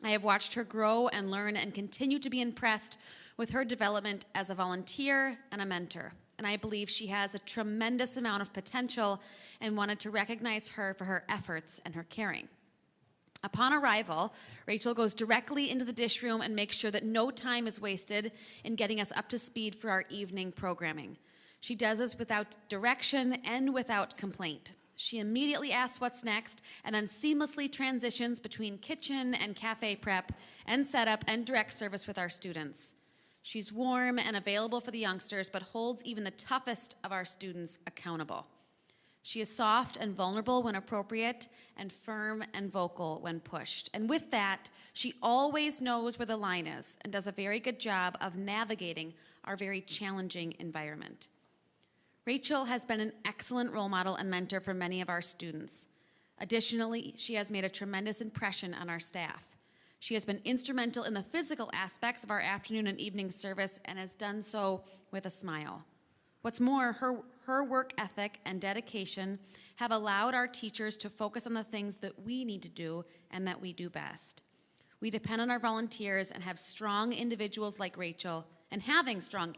I have watched her grow and learn and continue to be impressed with her development as a volunteer and a mentor. And I believe she has a tremendous amount of potential and wanted to recognize her for her efforts and her caring. Upon arrival, Rachel goes directly into the dish room and makes sure that no time is wasted in getting us up to speed for our evening programming. She does this without direction and without complaint. She immediately asks what's next and then seamlessly transitions between kitchen and cafe prep and setup and direct service with our students. She's warm and available for the youngsters, but holds even the toughest of our students accountable. She is soft and vulnerable when appropriate, and firm and vocal when pushed. And with that, she always knows where the line is and does a very good job of navigating our very challenging environment. Rachel has been an excellent role model and mentor for many of our students. Additionally, she has made a tremendous impression on our staff. She has been instrumental in the physical aspects of our afternoon and evening service and has done so with a smile. What's more, her work ethic and dedication have allowed our teachers to focus on the things that we need to do and that we do best. We depend on our volunteers and have strong individuals like Rachel, and having strong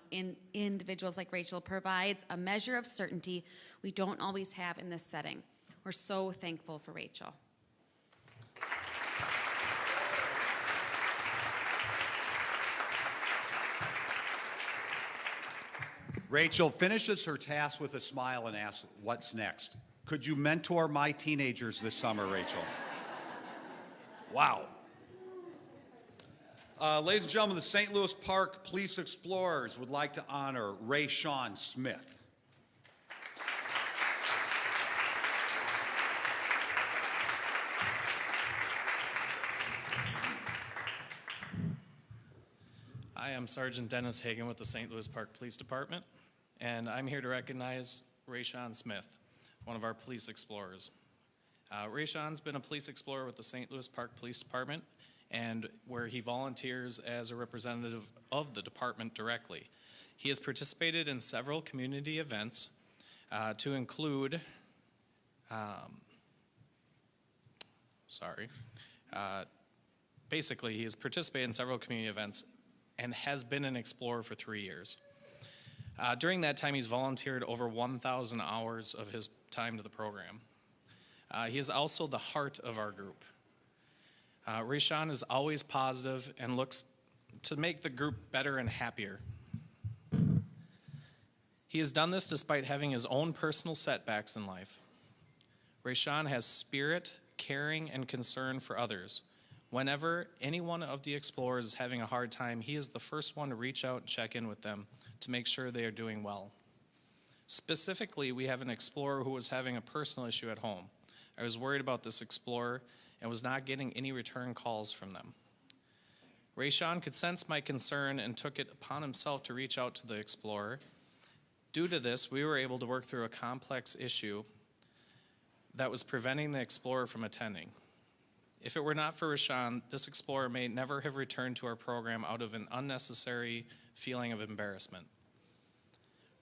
individuals like Rachel provides a measure of certainty we don't always have in this setting. We're so thankful for Rachel. Rachel finishes her task with a smile and asks, "What's next?" Could you mentor my teenagers this summer, Rachel? Wow. Ladies and gentlemen, the St. Louis Park Police Explorers would like to honor Ray Sean Smith. I am Sergeant Dennis Hagan with the St. Louis Park Police Department, and I'm here to recognize Ray Sean Smith, one of our police explorers. Ray Sean's been a police explorer with the St. Louis Park Police Department, and where he volunteers as a representative of the department directly. He has participated in several community events to include, basically he has participated in several community events and has been an explorer for 3 years. During that time, he's volunteered over 1,000 hours of his time to the program. He is also the heart of our group. Ray Sean is always positive and looks to make the group better and happier. He has done this despite having his own personal setbacks in life. Ray Sean has spirit, caring, and concern for others. Whenever any one of the explorers is having a hard time, he is the first one to reach out and check in with them to make sure they are doing well. Specifically, we have an explorer who was having a personal issue at home. I was worried about this explorer and was not getting any return calls from them. Ray Sean could sense my concern and took it upon himself to reach out to the explorer. Due to this, we were able to work through a complex issue that was preventing the explorer from attending. If it were not for Rashawn, this explorer may never have returned to our program out of an unnecessary feeling of embarrassment.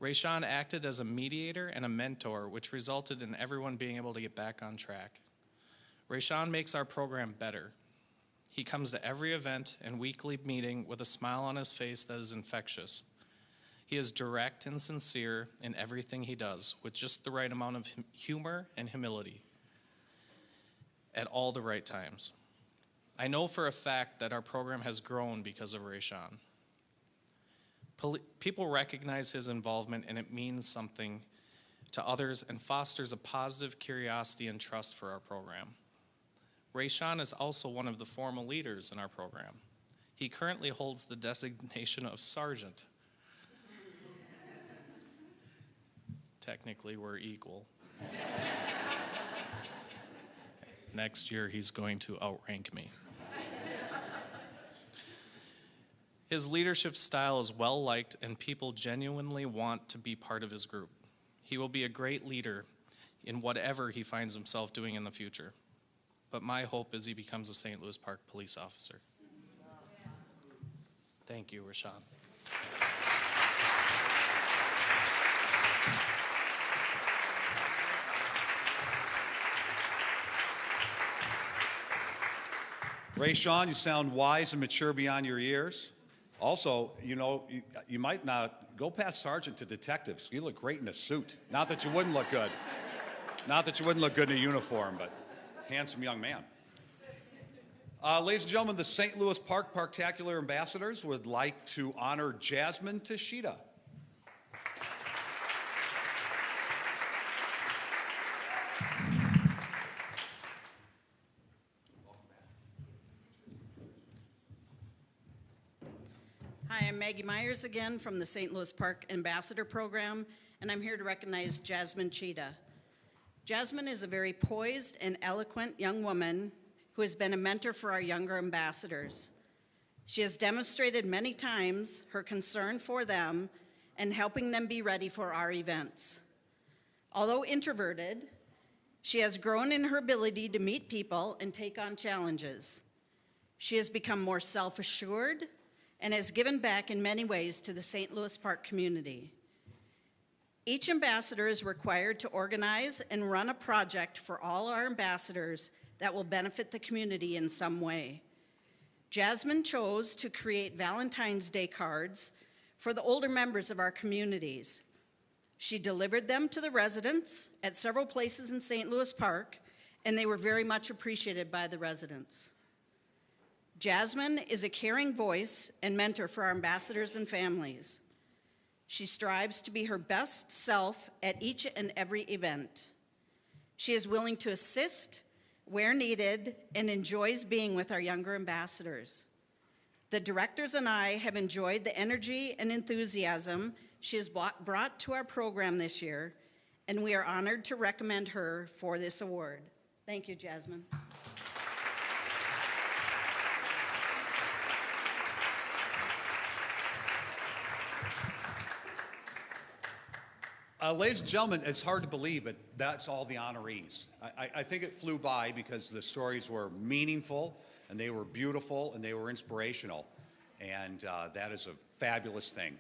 Rashawn acted as a mediator and a mentor, which resulted in everyone being able to get back on track. Rashawn makes our program better. He comes to every event and weekly meeting with a smile on his face that is infectious. He is direct and sincere in everything he does, with just the right amount of humor and humility at all the right times. I know for a fact that our program has grown because of Ray Sean. People recognize his involvement, and it means something to others and fosters a positive curiosity and trust for our program. Ray Sean is also one of the formal leaders in our program. He currently holds the designation of sergeant. Technically, we're equal. Next year, he's going to outrank me. His leadership style is well-liked, and people genuinely want to be part of his group. He will be a great leader in whatever he finds himself doing in the future. But my hope is he becomes a St. Louis Park police officer. Thank you, Rashawn. Ray Sean, you sound wise and mature beyond your years. Also, you know, you might not go past sergeant to detectives. You look great in a suit. Not that you wouldn't look good. Not that you wouldn't look good in a uniform, but handsome young man. Ladies and gentlemen, the St. Louis Park Parktacular ambassadors would like to honor Jasmine Tashida. Hi, I'm Maggie Myers again from the St. Louis Park Ambassador Program, and I'm here to recognize Jasmine Cheetah. Jasmine is a very poised and eloquent young woman who has been a mentor for our younger ambassadors. She has demonstrated many times her concern for them and helping them be ready for our events. Although introverted, she has grown in her ability to meet people and take on challenges. She has become more self-assured and has given back in many ways to the St. Louis Park community. Each ambassador is required to organize and run a project for all our ambassadors that will benefit the community in some way. Jasmine chose to create Valentine's Day cards for the older members of our communities. She delivered them to the residents at several places in St. Louis Park, and they were very much appreciated by the residents. Jasmine is a caring voice and mentor for our ambassadors and families. She strives to be her best self at each and every event. She is willing to assist where needed and enjoys being with our younger ambassadors. The directors and I have enjoyed the energy and enthusiasm she has brought to our program this year, and we are honored to recommend her for this award. Thank you, Jasmine. Ladies and gentlemen, it's hard to believe, but that's all the honorees. I think it flew by because the stories were meaningful, and they were beautiful, and they were inspirational. And that is a fabulous thing.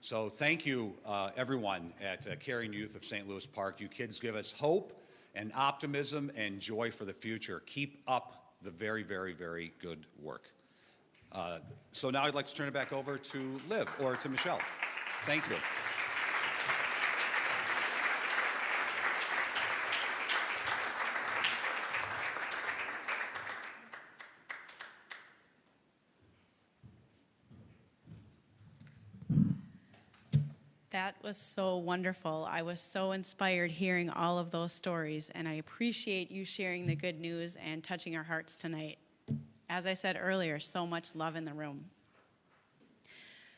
So thank you, everyone at Caring Youth of St. Louis Park. You kids give us hope and optimism and joy for the future. Keep up the very, very, very good work. So now I'd like to turn it back over to Liv, or to Michelle. Thank you. That was so wonderful. I was so inspired hearing all of those stories, and I appreciate you sharing the good news and touching our hearts tonight. As I said earlier, so much love in the room.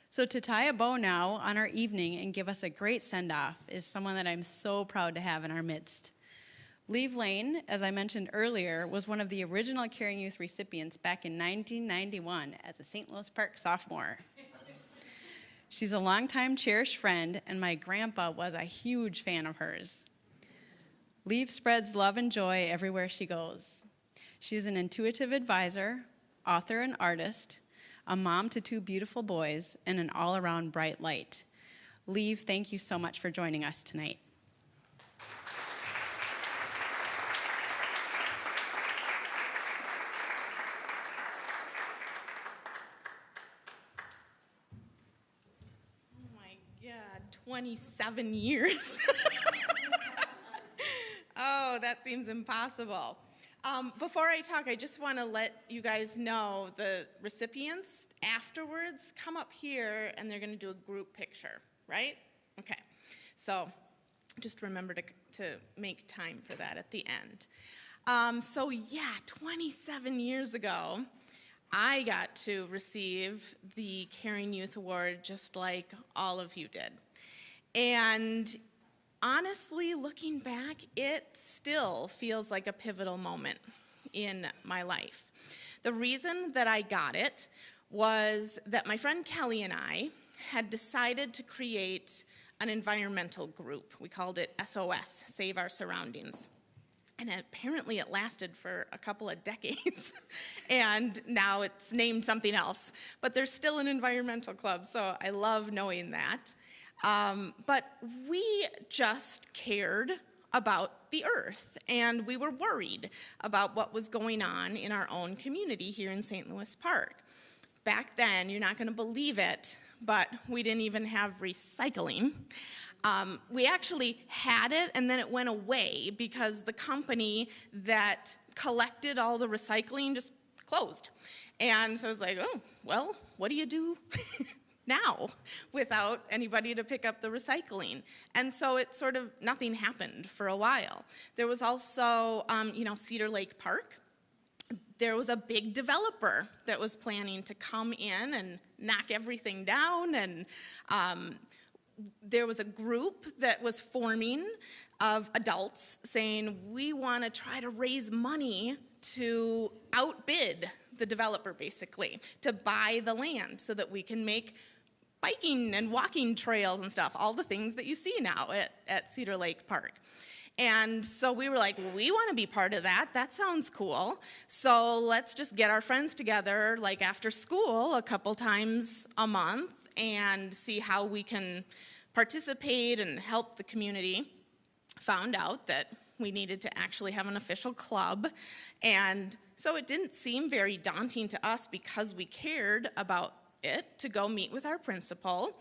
So to tie a bow now on our evening and give us a great send-off is someone that I'm so proud to have in our midst. Leif Lane, as I mentioned earlier, was one of the original Caring Youth recipients back in 1991 as a St. Louis Park sophomore. She's a longtime cherished friend, and my grandpa was a huge fan of hers. Leif spreads love and joy everywhere she goes. She's an intuitive advisor, author and artist, a mom to 2 beautiful boys, and an all-around bright light. Leif, thank you so much for joining us tonight. Oh my God, 27 years. Oh, that seems impossible. Before I talk, I just want to let you guys know the recipients afterwards come up here and they're going to do a group picture, right? Okay. So just remember to make time for that at the end. So yeah, 27 years ago, I got to receive the Caring Youth Award just like all of you did. And honestly, looking back, it still feels like a pivotal moment in my life. The reason that I got it was that my friend Kelly and I had decided to create an environmental group. We called it SOS, Save Our Surroundings. And apparently it lasted for a couple of decades. And now it's named something else. But there's still an environmental club, so I love knowing that. But we just cared about the earth, and we were worried about what was going on in our own community here in St. Louis Park. Back then, you're not going to believe it, but we didn't even have recycling. We actually had it, and then it went away because the company that collected all the recycling just closed. And so I was like, oh, well, what do you do now without anybody to pick up the recycling? And so it sort of, nothing happened for a while. There was also, Cedar Lake Park. There was a big developer that was planning to come in and knock everything down, and there was a group that was forming of adults saying, we want to try to raise money to outbid the developer, basically, to buy the land so that we can make biking and walking trails and stuff, all the things that you see now at Cedar Lake Park. And so we were like, well, we want to be part of that. That sounds cool. So let's just get our friends together, like after school, a couple times a month, and see how we can participate and help the community. Found out that we needed to actually have an official club. And so it didn't seem very daunting to us because we cared about it to go meet with our principal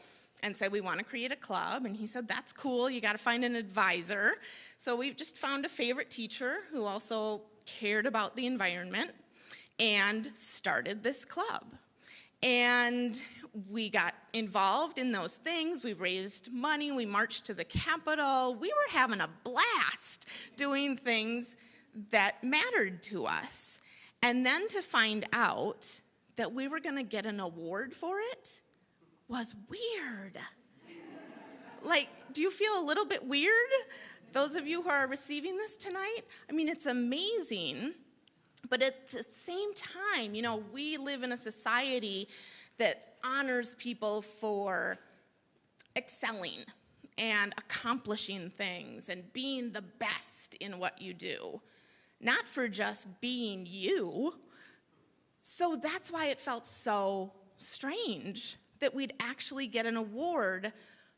and say, we want to create a club. And he said, that's cool, you got to find an advisor. So we just found a favorite teacher who also cared about the environment and started this club. And we got involved in those things. We raised money, we marched to the Capitol. We were having a blast doing things that mattered to us. And then to find out that we were going to get an award for it was weird. Like, do you feel a little bit weird? Those of you who are receiving this tonight? I mean, it's amazing, but at the same time, you know, we live in a society that honors people for excelling and accomplishing things and being the best in what you do, not for just being you. So that's why it felt so strange that we'd actually get an award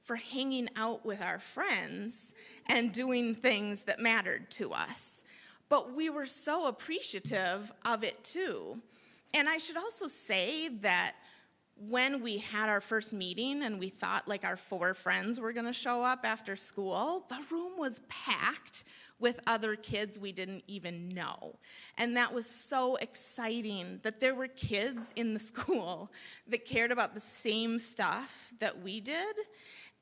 for hanging out with our friends and doing things that mattered to us. But we were so appreciative of it too. And I should also say that when we had our first meeting and we thought like our 4 friends were gonna show up after school, the room was packed with other kids we didn't even know. And that was so exciting that there were kids in the school that cared about the same stuff that we did.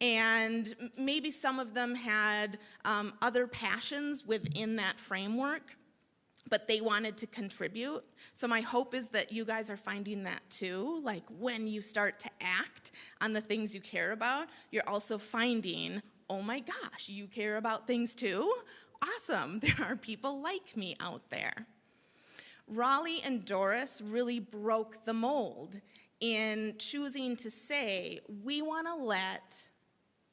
And maybe some of them had other passions within that framework, but they wanted to contribute. So my hope is that you guys are finding that too. Like when you start to act on the things you care about, you're also finding, oh my gosh, you care about things too? Awesome, there are people like me out there. Raleigh and Doris really broke the mold in choosing to say, we want to let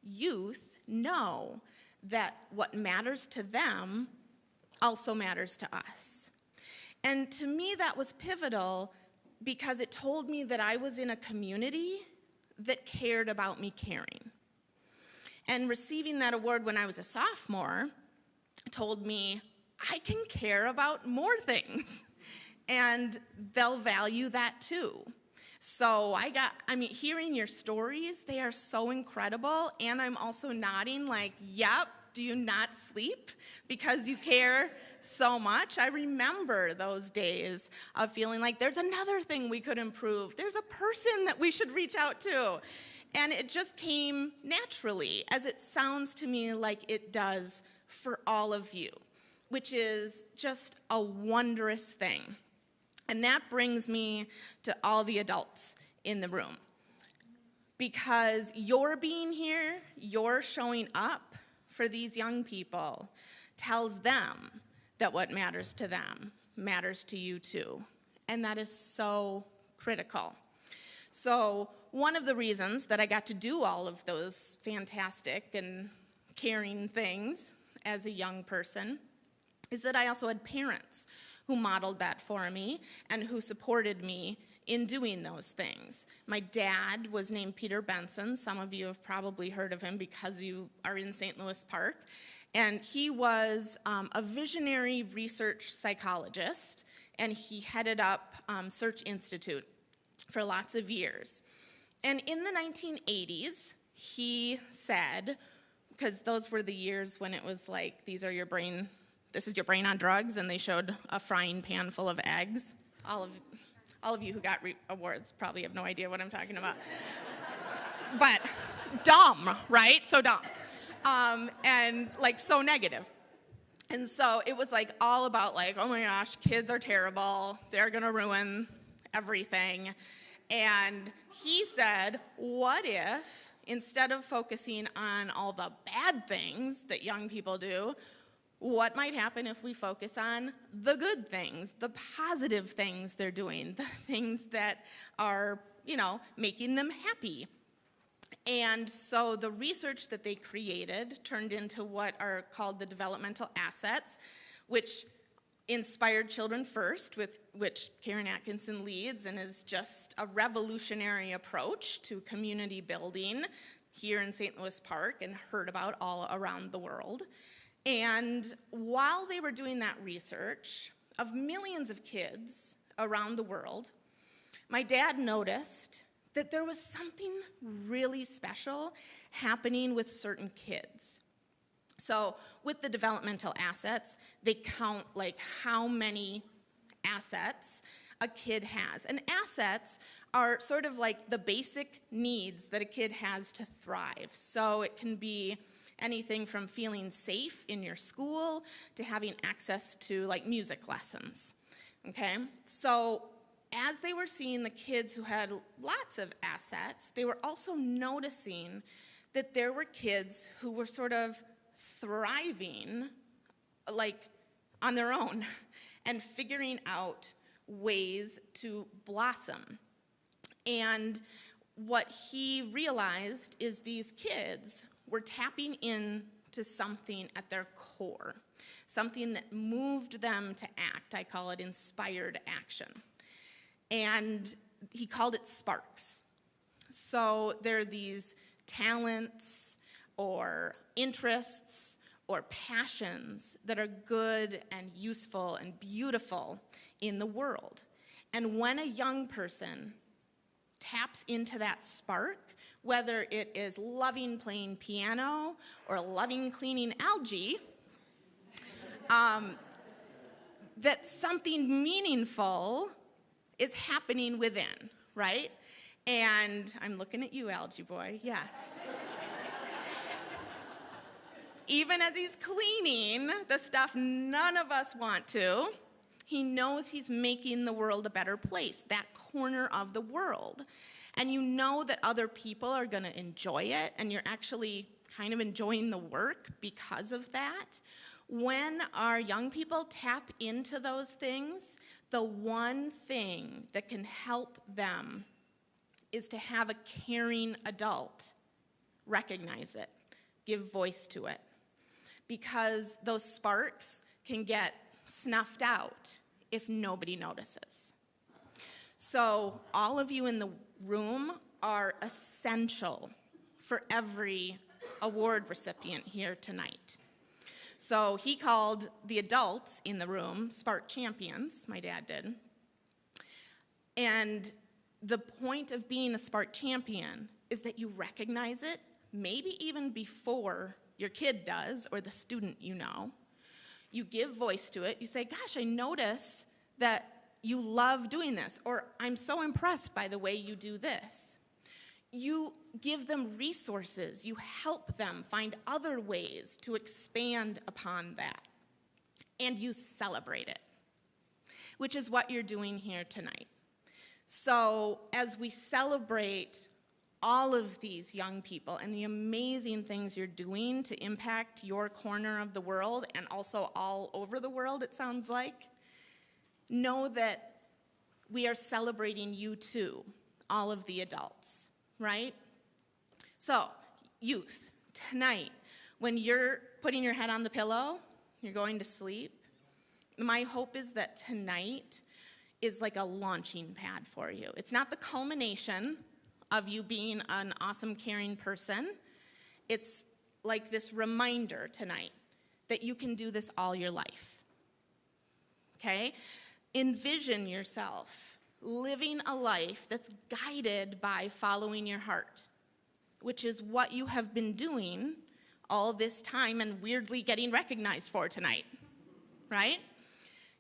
youth know that what matters to them also matters to us. And to me, that was pivotal because it told me that I was in a community that cared about me caring. And receiving that award when I was a sophomore told me I can care about more things, and they'll value that too. So hearing your stories, they are so incredible, and I'm also nodding like, yep, do you not sleep because you care so much? I remember those days of feeling like there's another thing we could improve. There's a person that we should reach out to. And it just came naturally, as it sounds to me like it does for all of you, which is just a wondrous thing. And that brings me to all the adults in the room. Because your being here, your showing up for these young people tells them that what matters to them matters to you too. And that is so critical. So one of the reasons that I got to do all of those fantastic and caring things as a young person is that I also had parents who modeled that for me and who supported me in doing those things. My dad was named Peter Benson. Some of you have probably heard of him because you are in St. Louis Park. And he was a visionary research psychologist, and he headed up Search Institute for lots of years. And in the 1980s, he said, because those were the years when it was like, this is your brain on drugs, and they showed a frying pan full of eggs. All of you who got awards probably have no idea what I'm talking about. But dumb, right? So dumb. And like so negative. And so it was like all about like, oh my gosh, kids are terrible. They're gonna ruin everything. And he said, what if instead of focusing on all the bad things that young people do, what might happen if we focus on the good things, the positive things they're doing, the things that are, making them happy? And so the research that they created turned into what are called the developmental assets, which inspired Children First, with which Karen Atkinson leads, and is just a revolutionary approach to community building here in St. Louis Park and heard about all around the world. And while they were doing that research of millions of kids around the world, my dad noticed that there was something really special happening with certain kids. So with the developmental assets, they count like how many assets a kid has. And assets are sort of like the basic needs that a kid has to thrive. So it can be anything from feeling safe in your school to having access to like music lessons, okay? So as they were seeing the kids who had lots of assets, they were also noticing that there were kids who were sort of thriving, like on their own, and figuring out ways to blossom. And what he realized is these kids were tapping into something at their core, something that moved them to act. I call it inspired action. And he called it sparks. So there are these talents or interests or passions that are good and useful and beautiful in the world. And when a young person taps into that spark, whether it is loving playing piano or loving cleaning algae, that something meaningful is happening within, right? And I'm looking at you, algae boy, yes. Even as he's cleaning the stuff none of us want to, he knows he's making the world a better place, that corner of the world. And you know that other people are going to enjoy it, and you're actually kind of enjoying the work because of that. When our young people tap into those things, the one thing that can help them is to have a caring adult recognize it, give voice to it. Because those sparks can get snuffed out if nobody notices. So all of you in the room are essential for every award recipient here tonight. So he called the adults in the room Spark Champions, my dad did. And the point of being a Spark Champion is that you recognize it, maybe even before your kid does, or the student you know. You give voice to it. You say, gosh, I notice that you love doing this, or I'm so impressed by the way you do this. You give them resources. You help them find other ways to expand upon that. And you celebrate it, which is what you're doing here tonight. So as we celebrate all of these young people and the amazing things you're doing to impact your corner of the world and also all over the world, it sounds like, know that we are celebrating you too, all of the adults, right? So, youth, tonight, when you're putting your head on the pillow, you're going to sleep, my hope is that tonight is like a launching pad for you. It's not the culmination of you being an awesome, caring person. It's like this reminder tonight that you can do this all your life, okay? Envision yourself living a life that's guided by following your heart, which is what you have been doing all this time and weirdly getting recognized for tonight, right?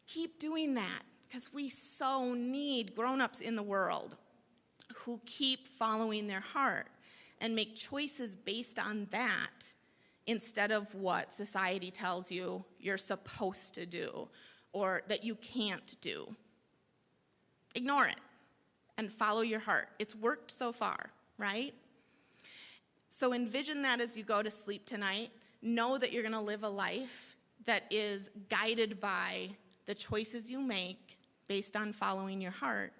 Keep doing that, because we so need grown-ups in the world who keep following their heart and make choices based on that instead of what society tells you you're supposed to do or that you can't do. Ignore it and follow your heart. It's worked so far, right? So envision that as you go to sleep tonight. Know that you're going to live a life that is guided by the choices you make based on following your heart.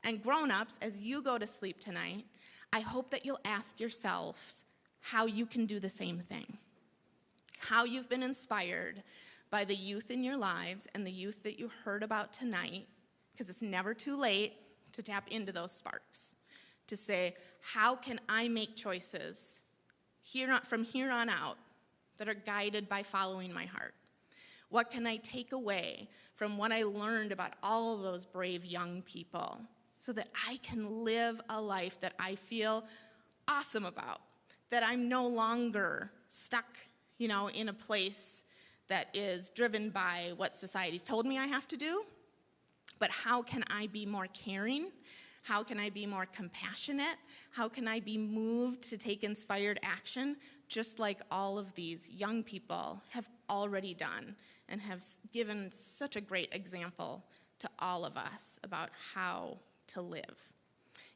And grown-ups, as you go to sleep tonight, I hope that you'll ask yourselves how you can do the same thing. How you've been inspired by the youth in your lives and the youth that you heard about tonight, because it's never too late to tap into those sparks, to say, how can I make choices from here on out that are guided by following my heart? What can I take away from what I learned about all of those brave young people so that I can live a life that I feel awesome about, that I'm no longer stuck, in a place that is driven by what society's told me I have to do, but how can I be more caring? How can I be more compassionate? How can I be moved to take inspired action, just like all of these young people have already done and have given such a great example to to all of us about how to live.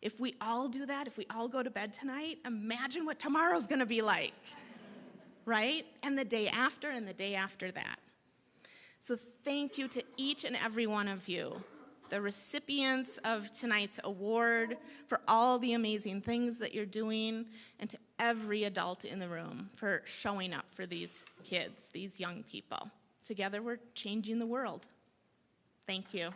If we all do that, if we all go to bed tonight, imagine what tomorrow's gonna be like, right? And the day after and the day after that. So thank you to each and every one of you, the recipients of tonight's award, for all the amazing things that you're doing, and to every adult in the room for showing up for these kids, these young people. Together we're changing the world. Thank you.